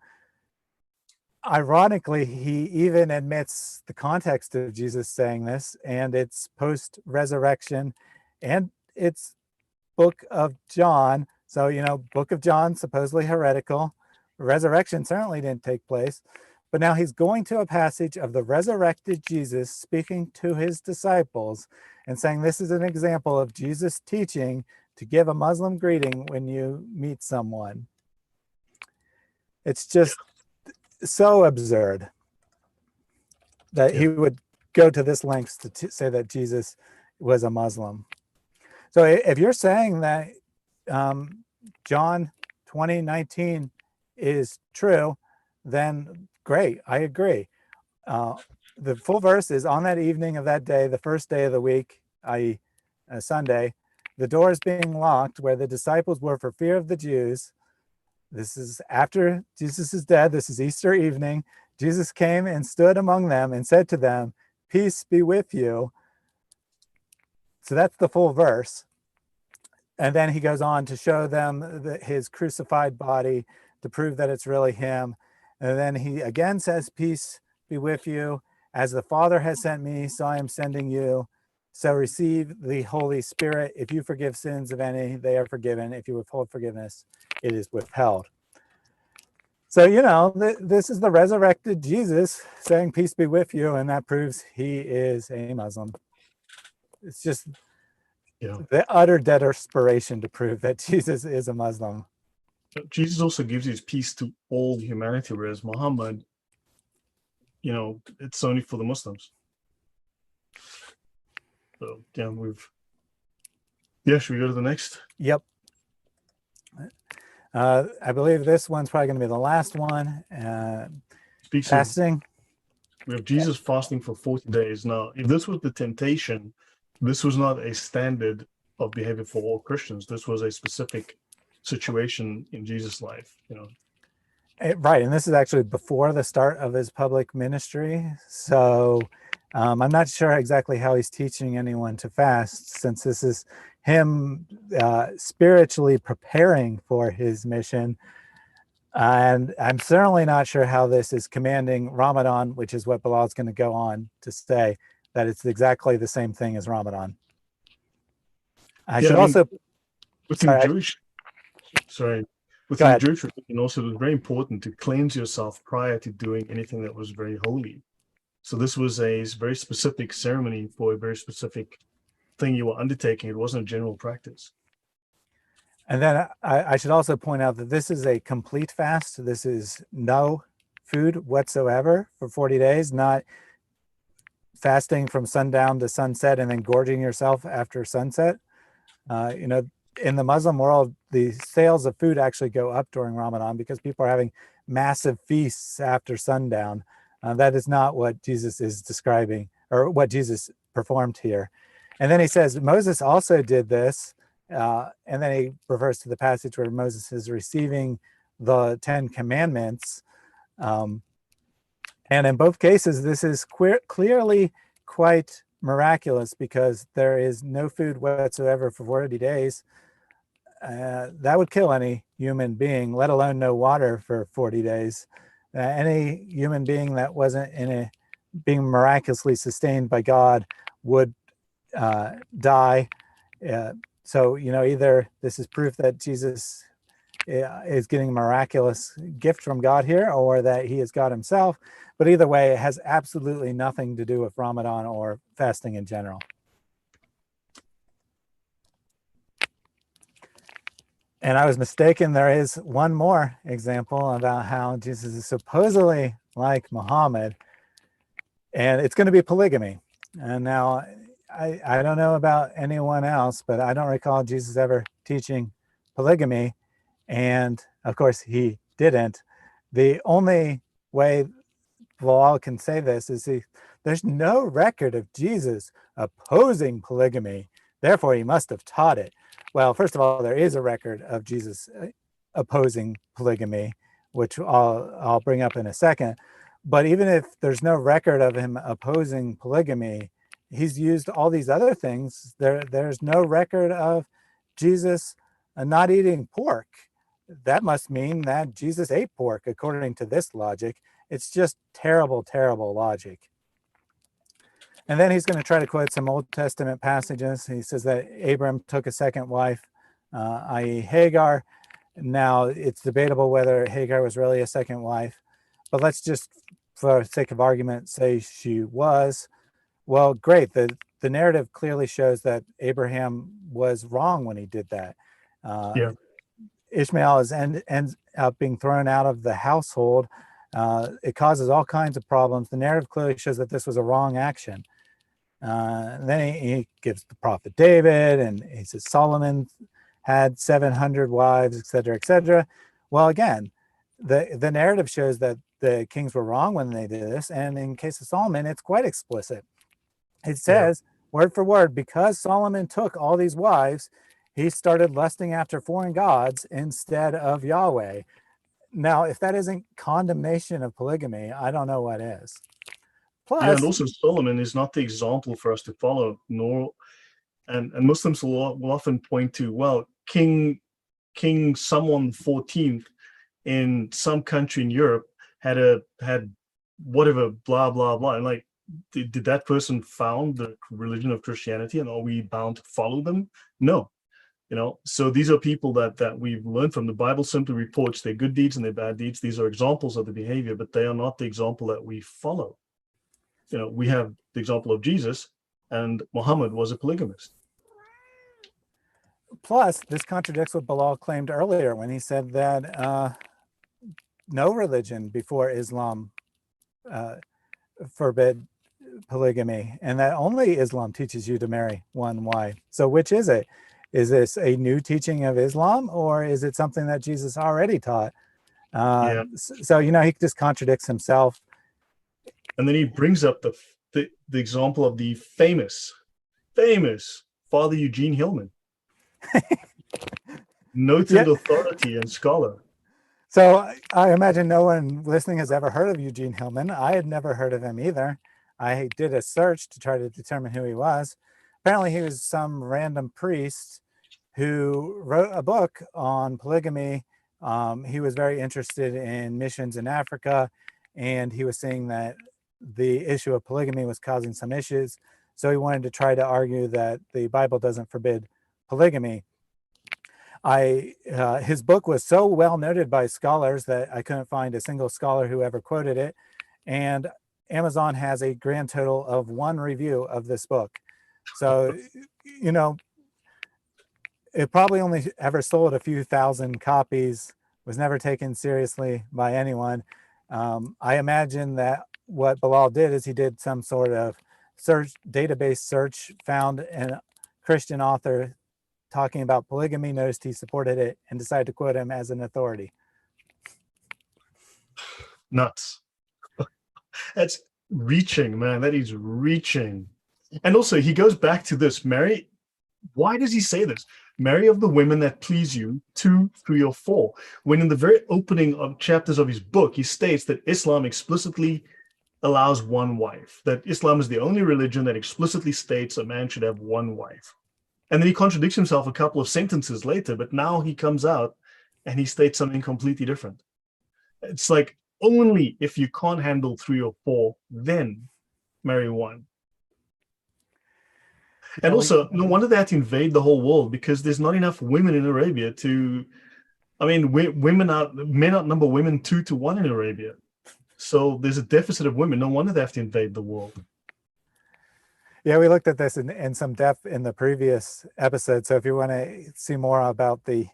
A: Ironically, he even admits the context of Jesus saying this, and it's post-resurrection, and it's Book of John. So, Book of John, supposedly heretical. Resurrection certainly didn't take place. But now he's going to a passage of the resurrected Jesus speaking to his disciples and saying this is an example of Jesus teaching to give a Muslim greeting when you meet someone. It's just so absurd that he would go to this lengths to say that Jesus was a Muslim. So if you're saying that John 20:19 is true, then great, I agree. The full verse is, on that evening of that day, the first day of the week, i.e. Sunday, the doors being locked where the disciples were for fear of the Jews. This is after Jesus is dead. This is Easter evening. Jesus came and stood among them and said to them, "Peace be with you." So that's the full verse. And then he goes on to show them his crucified body to prove that it's really him. And then he again says, "Peace be with you. As the Father has sent me, so I am sending you. So receive the Holy Spirit. If you forgive sins of any, they are forgiven. If you withhold forgiveness, it is withheld." So, this is the resurrected Jesus saying, "Peace be with you." And that proves he is a Muslim. It's just the utter desperation to prove that Jesus is a Muslim.
B: Jesus also gives his peace to all humanity, whereas Muhammad, it's only for the Muslims. So should we go to the next?
A: Yep. I believe this one's probably going to be the last one. Fasting.
B: We have Jesus fasting for 40 days. Now, if this was the temptation, this was not a standard of behavior for all Christians. This was a specific situation in Jesus' life,
A: Right, and this is actually before the start of his public ministry. So I'm not sure exactly how he's teaching anyone to fast, since this is him spiritually preparing for his mission. And I'm certainly not sure how this is commanding Ramadan, which is what Bilal's going to go on to say, that it's exactly the same thing as Ramadan.
B: Within the Jewish religion, also, it was very important to cleanse yourself prior to doing anything that was very holy. So this was a very specific ceremony for a very specific thing you were undertaking. It wasn't a general practice.
A: And then I should also point out that this is a complete fast. This is no food whatsoever for 40 days, not fasting from sundown to sunset and then gorging yourself after sunset. In the Muslim world, the sales of food actually go up during Ramadan because people are having massive feasts after sundown. That is not what Jesus is describing, or what Jesus performed here. And then he says Moses also did this, and then he refers to the passage where Moses is receiving the 10 Commandments. And in both cases, this is clearly quite miraculous because there is no food whatsoever for 40 days. That would kill any human being, let alone no water for 40 days. Any human being that wasn't being miraculously sustained by God would die. So, either this is proof that Jesus is getting a miraculous gift from God here, or that he is God himself. But either way, it has absolutely nothing to do with Ramadan or fasting in general. And I was mistaken. There is one more example about how Jesus is supposedly like Muhammad, and it's going to be polygamy. And now, I don't know about anyone else, but I don't recall Jesus ever teaching polygamy. And of course, he didn't. The only way Bilal can say this is there's no record of Jesus opposing polygamy. Therefore, he must have taught it. Well, first of all, there is a record of Jesus opposing polygamy, which I'll bring up in a second. But even if there's no record of him opposing polygamy, he's used all these other things. There's no record of Jesus not eating pork. That must mean that Jesus ate pork, according to this logic. It's just terrible, terrible logic. And then he's going to try to quote some Old Testament passages. He says that Abram took a second wife, i.e. Hagar. Now, it's debatable whether Hagar was really a second wife, but let's just, for sake of argument, say she was. Well, great. The narrative clearly shows that Abraham was wrong when he did that.
B: Yeah.
A: Ishmael ends up being thrown out of the household. It causes all kinds of problems. The narrative clearly shows that this was a wrong action. Then he gives the prophet David, and he says Solomon had 700 wives, etc., etc. Well, again, the narrative shows that the kings were wrong when they did this, and in case of Solomon, it's quite explicit. It says, word for word, because Solomon took all these wives, he started lusting after foreign gods instead of Yahweh. Now, if that isn't condemnation of polygamy, I don't know what is.
B: Yeah, and
A: Plus,
B: also Solomon is not the example for us to follow, nor and Muslims will often point to, well, King someone 14th in some country in Europe had whatever, blah blah blah, and like, did that person found the religion of Christianity, and are we bound to follow them? No. So these are people that we've learned from. The Bible simply reports their good deeds and their bad deeds. These are examples of the behavior, but they are not the example that we follow. We have the example of Jesus, and Muhammad was a polygamist.
A: plus, this contradicts what Bilal claimed earlier when he said that no religion before Islam forbid polygamy, and that only Islam teaches you to marry one wife. So which is it? Is this a new teaching of Islam, or is it something that Jesus already taught? So, he just contradicts himself.
B: And then he brings up the example of the famous Father Eugene Hillman, noted authority and scholar.
A: So I imagine no one listening has ever heard of Eugene Hillman. I had never heard of him either. I did a search to try to determine who he was. Apparently he was some random priest who wrote a book on polygamy. He was very interested in missions in Africa, and he was seeing that the issue of polygamy was causing some issues. So he wanted to try to argue that the Bible doesn't forbid polygamy. His book was so well noted by scholars that I couldn't find a single scholar who ever quoted it. And Amazon has a grand total of 1 review of this book. So, it probably only ever sold a few thousand copies, was never taken seriously by anyone. I imagine that what Bilal did is he did some sort of database search, found a Christian author talking about polygamy, noticed he supported it, and decided to quote him as an authority.
B: Nuts. That's reaching, man. That is reaching. And also, he goes back to this, Mary. Why does he say this? Marry of the women that please you, 2, 3, or 4. When in the very opening of chapters of his book, he states that Islam explicitly allows one wife, that Islam is the only religion that explicitly states a man should have one wife. And then he contradicts himself a couple of sentences later, but now he comes out and he states something completely different. It's like, only if you can't handle 3 or 4, then marry one. And
A: Yeah,
B: also, no wonder they had to invade the whole world, because there's not enough women in Arabia to. I mean, men outnumber women 2 to 1 in Arabia, so there's a deficit of women. No wonder they have to invade the world.
A: yeah, we looked at this in some depth in the previous episode. So if you want to see more about the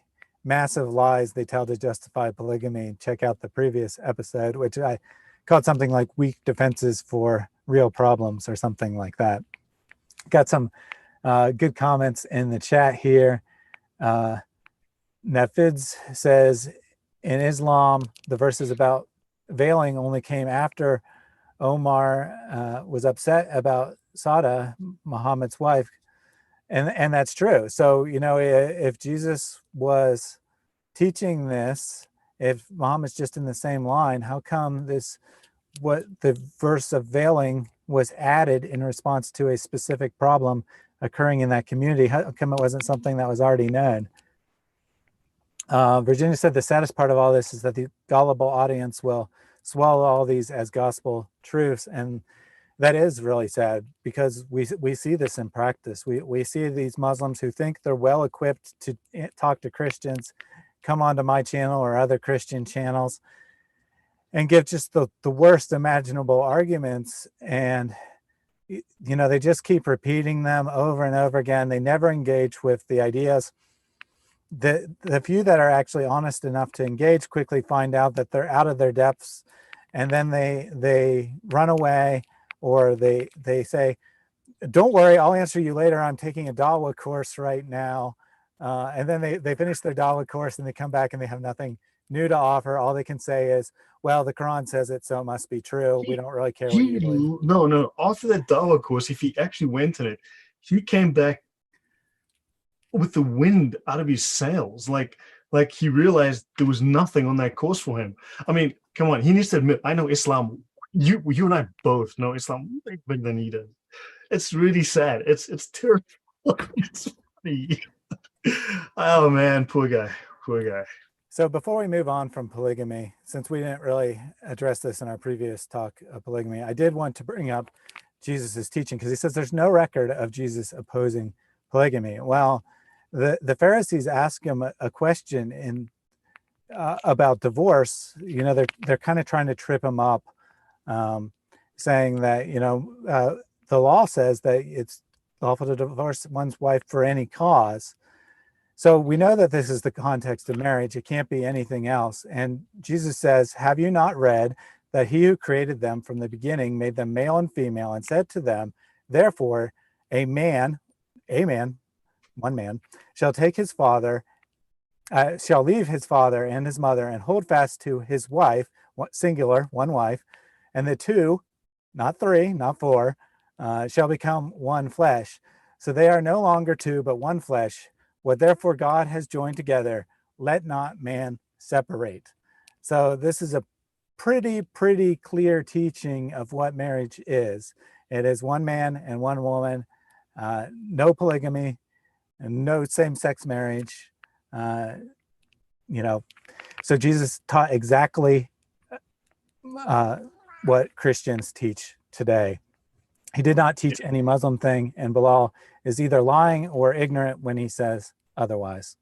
A: massive lies they tell to justify polygamy, check out the previous episode, which I called something like "Weak Defenses for Real Problems" or something like that. Got some good comments in the chat here. Nefids says, in Islam, the verses about veiling only came after Omar was upset about Sada, Muhammad's wife. And that's true. So, you know, if Jesus was teaching this, if Muhammad's just in the same line, how come what the verse of veiling was added in response to a specific problem occurring in that community? How come it wasn't something that was already known? Virginia said the saddest part of all this is that the gullible audience will swallow all these as gospel truths, and that is really sad, because we see this in practice. We see these Muslims who think they're well equipped to talk to Christians, come onto my channel or other Christian channels, and give just the worst imaginable arguments, and you know, they just keep repeating them over and over again. They never engage with the ideas. The few that are actually honest enough to engage quickly find out that they're out of their depths, and then they run away, or they say, "Don't worry, I'll answer you later. I'm taking a Dawa course right now," and then they finish their Dawa course and they come back and they have nothing new to offer. All they can say is, "Well, the Quran says it, so it must be true. We don't really care what you believe."
B: No. After that Dawa course, if he actually went in it, he came back with the wind out of his sails. Like he realized there was nothing on that course for him. I mean, come on, he needs to admit, I know Islam. You and I both know Islam way better than he does. It's really sad. It's terrible. It's funny. Oh man, poor guy.
A: So before we move on from polygamy, since we didn't really address this in our previous talk of polygamy, I did want to bring up Jesus's teaching, because he says there's no record of Jesus opposing polygamy. Well, the Pharisees ask him a question about divorce. You know, they're kind of trying to trip him up, saying that, you know, the law says that it's lawful to divorce one's wife for any cause. So we know that this is the context of marriage. It can't be anything else. And Jesus says, "Have you not read that he who created them from the beginning made them male and female, and said to them, therefore, a man, one man, shall take his father, shall leave his father and his mother, and hold fast to his wife," singular, one wife, "and the two," not three, not four, "shall become one flesh. So they are no longer two, but one flesh. What therefore God has joined together, let not man separate." So this is a pretty clear teaching of what marriage is. It is one man and one woman, no polygamy, and no same-sex marriage. You know, so Jesus taught exactly what Christians teach today. He did not teach any Muslim thing, and Bilal is either lying or ignorant when he says otherwise.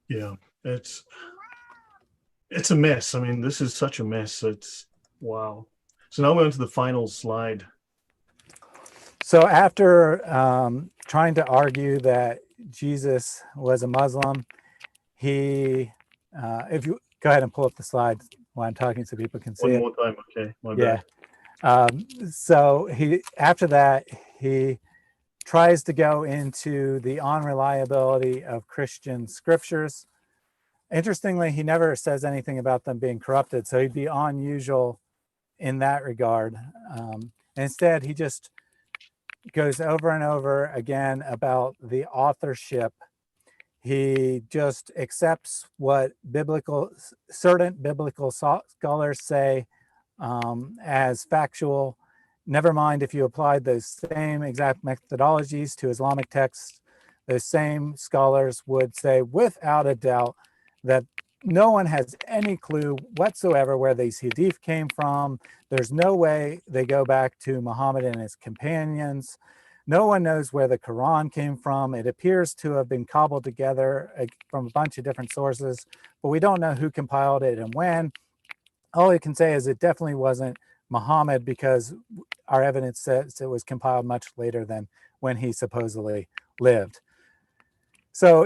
B: Yeah, it's a mess. I mean, this is such a mess. It's wow. So now we're on to the final slide.
A: So after trying to argue that Jesus was a Muslim, he, if you go ahead and pull up the slide while I'm talking so people can see
B: One
A: it.
B: more time, okay? My
A: Yeah.
B: bad.
A: So after that, he tries to go into the unreliability of Christian scriptures. Interestingly, he never says anything about them being corrupted, so he'd be unusual in that regard. Instead, he just goes over and over again about the authorship. He just accepts what certain biblical scholars say as factual. Never mind if you applied those same exact methodologies to Islamic texts, those same scholars would say without a doubt that no one has any clue whatsoever where these hadith came from. There's no way they go back to Muhammad and his companions. No one knows where the Quran came from. It appears to have been cobbled together from a bunch of different sources, but we don't know who compiled it and when. All we can say is it definitely wasn't Muhammad, because our evidence says it was compiled much later than when he supposedly lived. So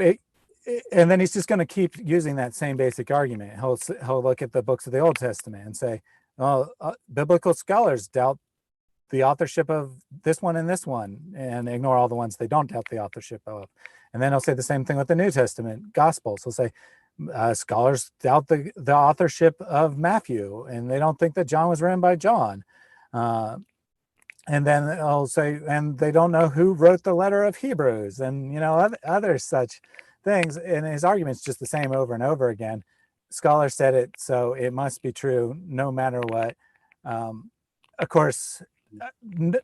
A: and then he's just going to keep using that same basic argument. He'll look at the books of the Old Testament and say, "Oh, biblical scholars doubt the authorship of this one and this one," and ignore all the ones they don't doubt the authorship of. And then he'll say the same thing with the New Testament Gospels. He'll say, scholars doubt the authorship of Matthew, and they don't think that John was written by John. And then I'll say, and they don't know who wrote the letter of Hebrews, and other such things. And his argument's just the same over and over again. Scholars said it, so it must be true, no matter what. Of course,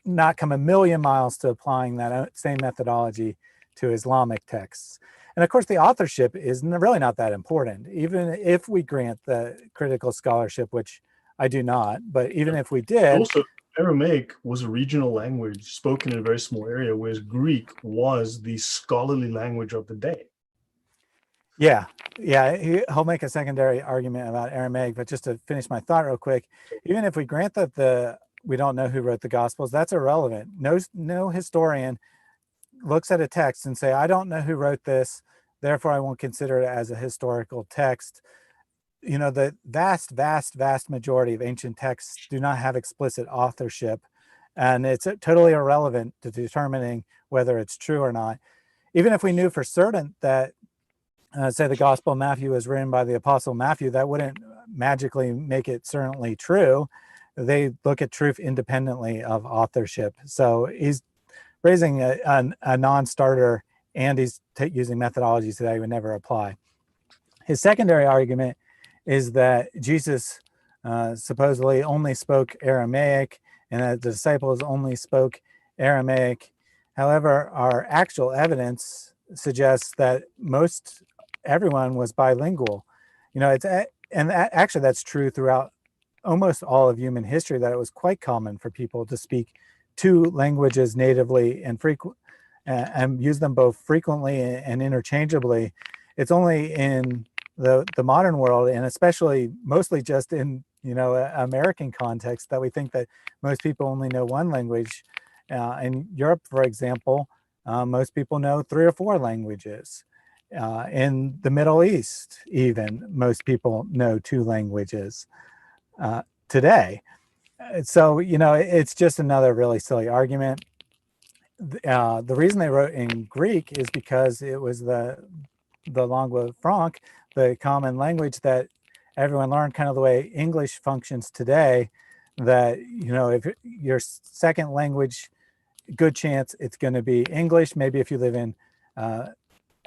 A: not come a million miles to applying that same methodology to Islamic texts. And of course, the authorship is really not that important, even if we grant the critical scholarship, which I do not. But even if we did.
B: Also, Aramaic was a regional language spoken in a very small area, whereas Greek was the scholarly language of the day.
A: Yeah, he'll make a secondary argument about Aramaic, but just to finish my thought real quick, even if we grant that we don't know who wrote the Gospels, that's irrelevant. No historian looks at a text and say, I don't know who wrote this, therefore I won't consider it as a historical text. The vast majority of ancient texts do not have explicit authorship, and it's totally irrelevant to determining whether it's true or not. Even if we knew for certain that, say, the Gospel of Matthew was written by the Apostle Matthew, that wouldn't magically make it certainly true. They look at truth independently of authorship. So he's raising a non-starter, and he's using methodologies that I would never apply. His secondary argument is that Jesus supposedly only spoke Aramaic, and that the disciples only spoke Aramaic. However, our actual evidence suggests that everyone was bilingual. Actually that's true throughout almost all of human history, that it was quite common for people to speak two languages natively and use them both frequently and interchangeably. It's only in the modern world, and especially mostly just in American context, that we think that most people only know one language. In Europe, for example, most people know 3 or 4 languages. In the Middle East, even, most people know 2 languages today. So, it's just another really silly argument. The reason they wrote in Greek is because it was the lingua franca, the common language that everyone learned, kind of the way English functions today, that, if your second language, good chance it's going to be English. Maybe if you live in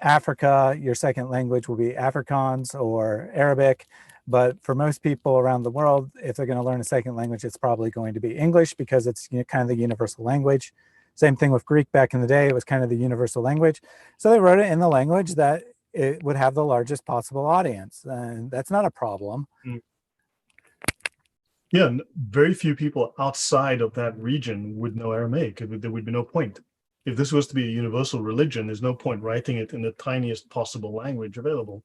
A: Africa, your second language will be Afrikaans or Arabic. But for most people around the world, if they're going to learn a second language, it's probably going to be English, because it's kind of the universal language. Same thing with Greek back in the day. It was kind of the universal language. So they wrote it in the language that it would have the largest possible audience. And that's not a problem.
B: Yeah, very few people outside of that region would know Aramaic. There would be no point. If this was to be a universal religion, there's no point writing it in the tiniest possible language available.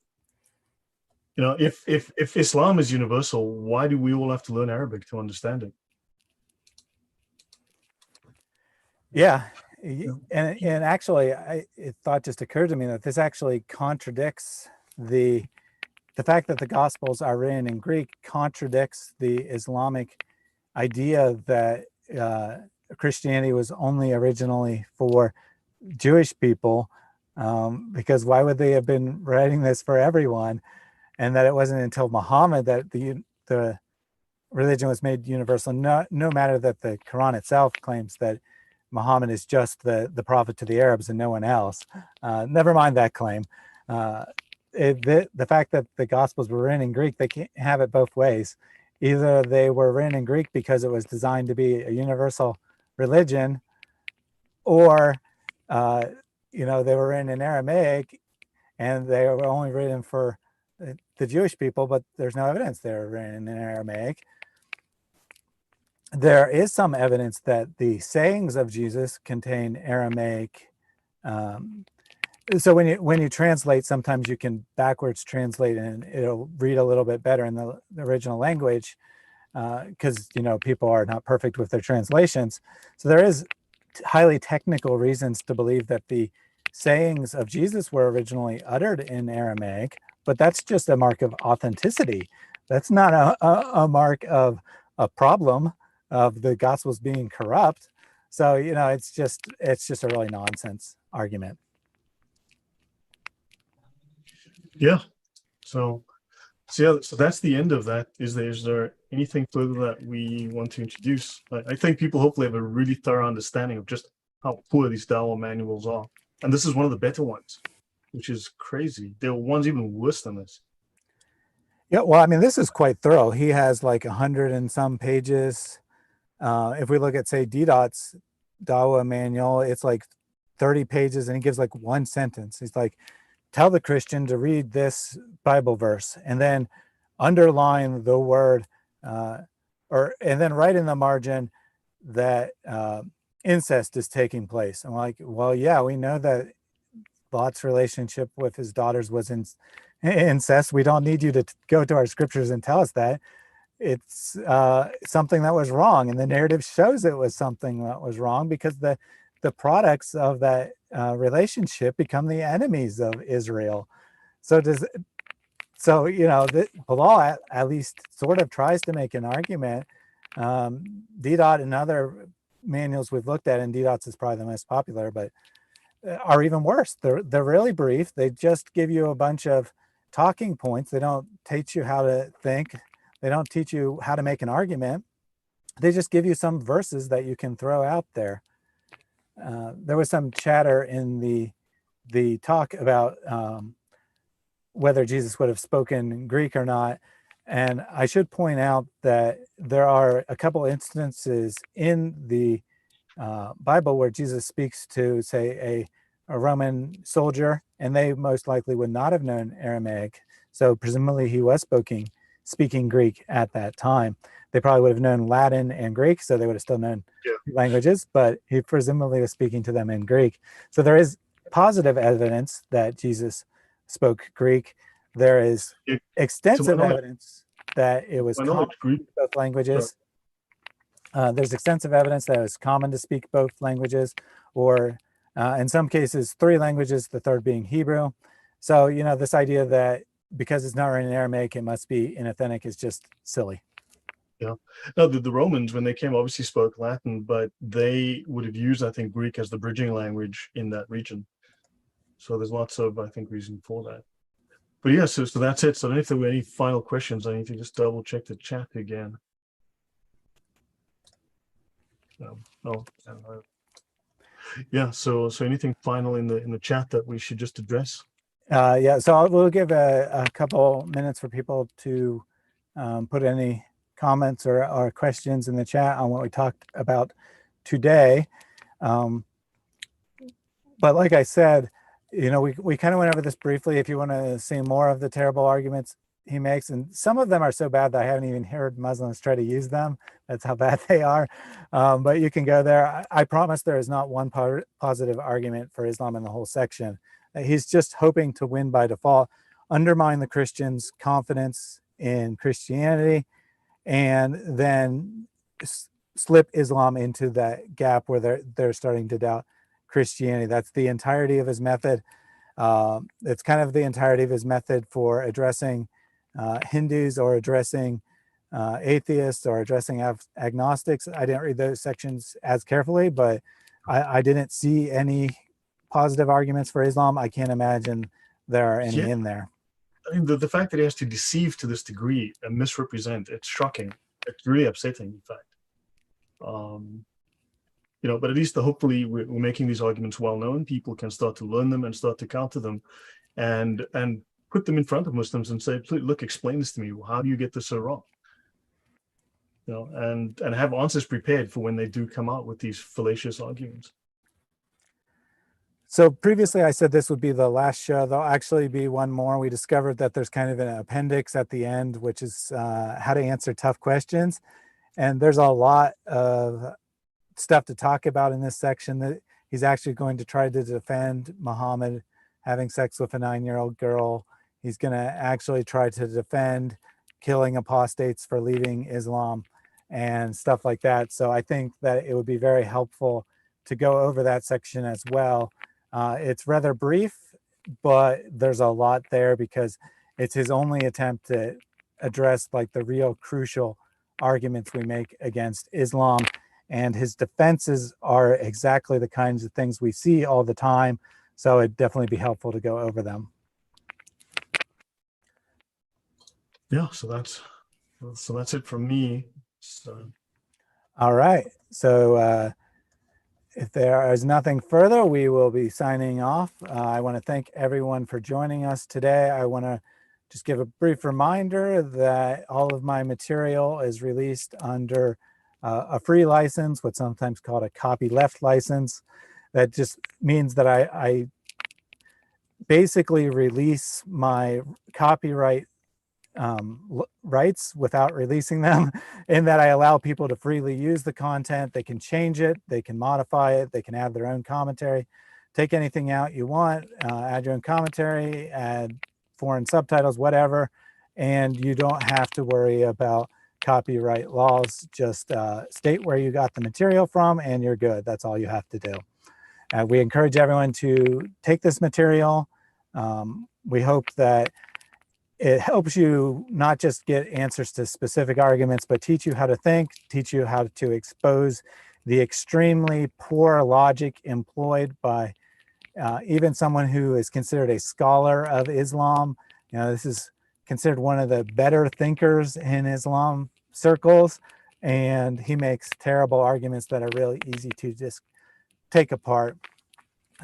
B: If Islam is universal, why do we all have to learn Arabic to understand it?
A: Yeah. And actually, it thought just occurred to me that this actually contradicts the fact that the Gospels are written in Greek, contradicts the Islamic idea that Christianity was only originally for Jewish people, because why would they have been writing this for everyone? And that it wasn't until Muhammad that the religion was made universal, no matter that the Quran itself claims that Muhammad is just the prophet to the Arabs and no one else. Never mind that claim. The fact that the Gospels were written in Greek, they can't have it both ways. Either they were written in Greek because it was designed to be a universal religion, or they were written in Aramaic and they were only written for the Jewish people, but there's no evidence they were written in Aramaic. There is some evidence that the sayings of Jesus contain Aramaic. So when you translate, sometimes you can backwards translate and it'll read a little bit better in the original language, because people are not perfect with their translations. So there is highly technical reasons to believe that the sayings of Jesus were originally uttered in Aramaic, but that's just a mark of authenticity. That's not a mark of a problem of the Gospels being corrupt. So it's just a really nonsense argument.
B: Yeah. So that's the end of that. Is there anything further that we want to introduce? I think people hopefully have a really thorough understanding of just how poor these Dawah manuals are. And this is one of the better ones, which is crazy. There are ones even worse than this.
A: Yeah, well, I mean, this is quite thorough. He has like 100 and some pages. If we look at, say, D-Dot's Dawah manual, it's like 30 pages and he gives like one sentence. He's like, tell the Christian to read this Bible verse and then underline the word, and then write in the margin that incest is taking place. I'm like, well, yeah, we know that Lot's relationship with his daughters was incest. We don't need you to go to our scriptures and tell us that. It's something that was wrong, and the narrative shows it was something that was wrong because the products of that relationship become the enemies of Israel. So Bilal at least sort of tries to make an argument. D-Dot and other manuals we've looked at, and D-Dot's is probably the most popular, but are even worse. They're really brief. They just give you a bunch of talking points. They don't teach you how to think. They don't teach you how to make an argument. They just give you some verses that you can throw out there. There was some chatter in the talk about whether Jesus would have spoken Greek or not. And I should point out that there are a couple instances in the Bible where Jesus speaks to, say, a Roman soldier, and they most likely would not have known Aramaic. So presumably he was speaking Greek at that time. They probably would have known Latin and Greek, so they would have still known languages, but he presumably was speaking to them in Greek. So there is positive evidence that Jesus spoke Greek. There is extensive evidence that it was common to speak both languages. There's extensive evidence that it was common to speak both languages, or in some cases, 3 languages, the third being Hebrew. So, this idea that because it's not written in Aramaic, it must be inauthentic is just silly.
B: Yeah. No, the Romans, when they came, obviously spoke Latin, but they would have used, I think, Greek as the bridging language in that region. So there's lots of, I think, reason for that. But yeah, so that's it. So I don't know if there were any final questions. I need to just double check the chat again. Yeah. So anything final in the chat that we should just address?
A: Yeah. So we'll give a couple minutes for people to put any comments or questions in the chat on what we talked about today. But like I said, we kind of went over this briefly. If you want to see more of the terrible arguments he makes, and some of them are so bad that I haven't even heard Muslims try to use them. That's how bad they are. But you can go there. I promise there is not one positive argument for Islam in the whole section. He's just hoping to win by default, undermine the Christians' confidence in Christianity, and then slip Islam into that gap where they're starting to doubt Christianity. That's the entirety of his method. It's kind of the entirety of his method for addressing Hindus or addressing atheists or addressing agnostics. I didn't read those sections as carefully, but I didn't see any positive arguments for Islam. I can't imagine there are any in there.
B: I mean, the fact that he has to deceive to this degree and misrepresent, it's shocking. It's really upsetting, in fact. But at least hopefully we're making these arguments well known. People can start to learn them and start to counter them, and put them in front of Muslims and say, look, explain this to me. How do you get this so wrong? And have answers prepared for when they do come out with these fallacious arguments.
A: So previously I said this would be the last show. There'll actually be one more. We discovered that there's kind of an appendix at the end, which is how to answer tough questions. And there's a lot of stuff to talk about in this section. That he's actually going to try to defend Muhammad having sex with a 9-year-old girl. He's going to actually try to defend killing apostates for leaving Islam and stuff like that. So I think that it would be very helpful to go over that section as well. It's rather brief, but there's a lot there because it's his only attempt to address like the real crucial arguments we make against Islam. And his defenses are exactly the kinds of things we see all the time. So it'd definitely be helpful to go over them.
B: Yeah, so that's it from me. So.
A: All right. So if there is nothing further, we will be signing off. I want to thank everyone for joining us today. I want to just give a brief reminder that all of my material is released under a free license, what's sometimes called a copyleft license. That just means that I basically release my copyright rights without releasing them, in that I allow people to freely use the content. They can change it, they can modify it, they can add their own commentary, take anything out you want, add your own commentary, add foreign subtitles, whatever, and you don't have to worry about copyright laws. Just state where you got the material from and you're good. That's all you have to do. We encourage everyone to take this material. We hope that it helps you not just get answers to specific arguments, but teach you how to think, teach you how to expose the extremely poor logic employed by even someone who is considered a scholar of Islam. This is considered one of the better thinkers in Islam circles, and he makes terrible arguments that are really easy to just take apart.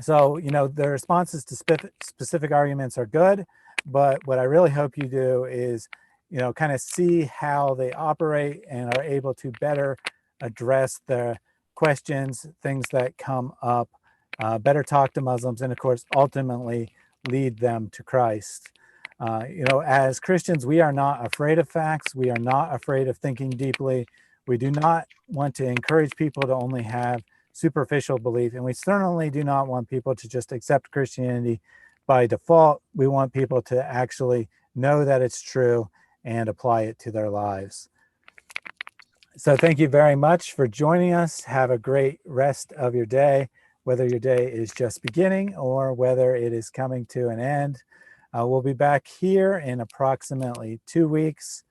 A: So, the responses to specific arguments are good, but what I really hope you do is, kind of see how they operate and are able to better address the questions, things that come up, better talk to Muslims, and of course, ultimately lead them to Christ. As Christians, we are not afraid of facts. We are not afraid of thinking deeply. We do not want to encourage people to only have superficial belief, and we certainly do not want people to just accept Christianity by default. We want people to actually know that it's true and apply it to their lives. So thank you very much for joining us. Have a great rest of your day, whether your day is just beginning or whether it is coming to an end. We'll be back here in approximately 2 weeks.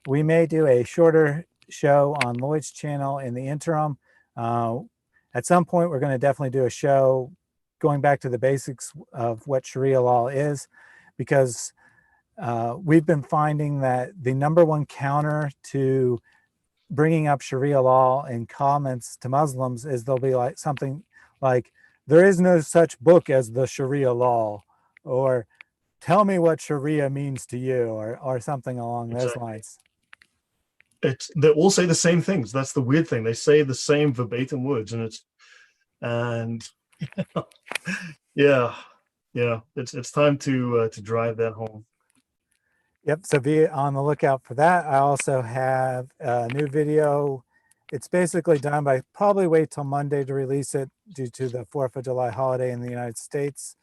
A: We may do a shorter show on Lloyd's channel in the interim. At some point, we're going to definitely do a show going back to the basics of what Sharia law is, because we've been finding that the number one counter to bringing up Sharia law in comments to Muslims is they'll be like something like, there is no such book as the Sharia law, or tell me what Sharia means to you, or something along those lines.
B: They all say the same things. That's the weird thing. They say the same verbatim words, and it's time to drive that home.
A: Yep, so be on the lookout for that. I also have a new video. It's basically done, but I probably wait till Monday to release it due to the 4th of July holiday in the United States.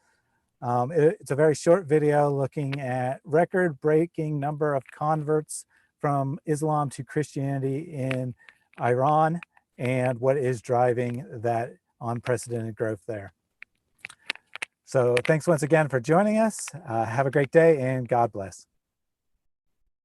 A: It's a very short video looking at record-breaking number of converts from Islam to Christianity in Iran and what is driving that unprecedented growth there. So thanks once again for joining us. Have a great day and God bless.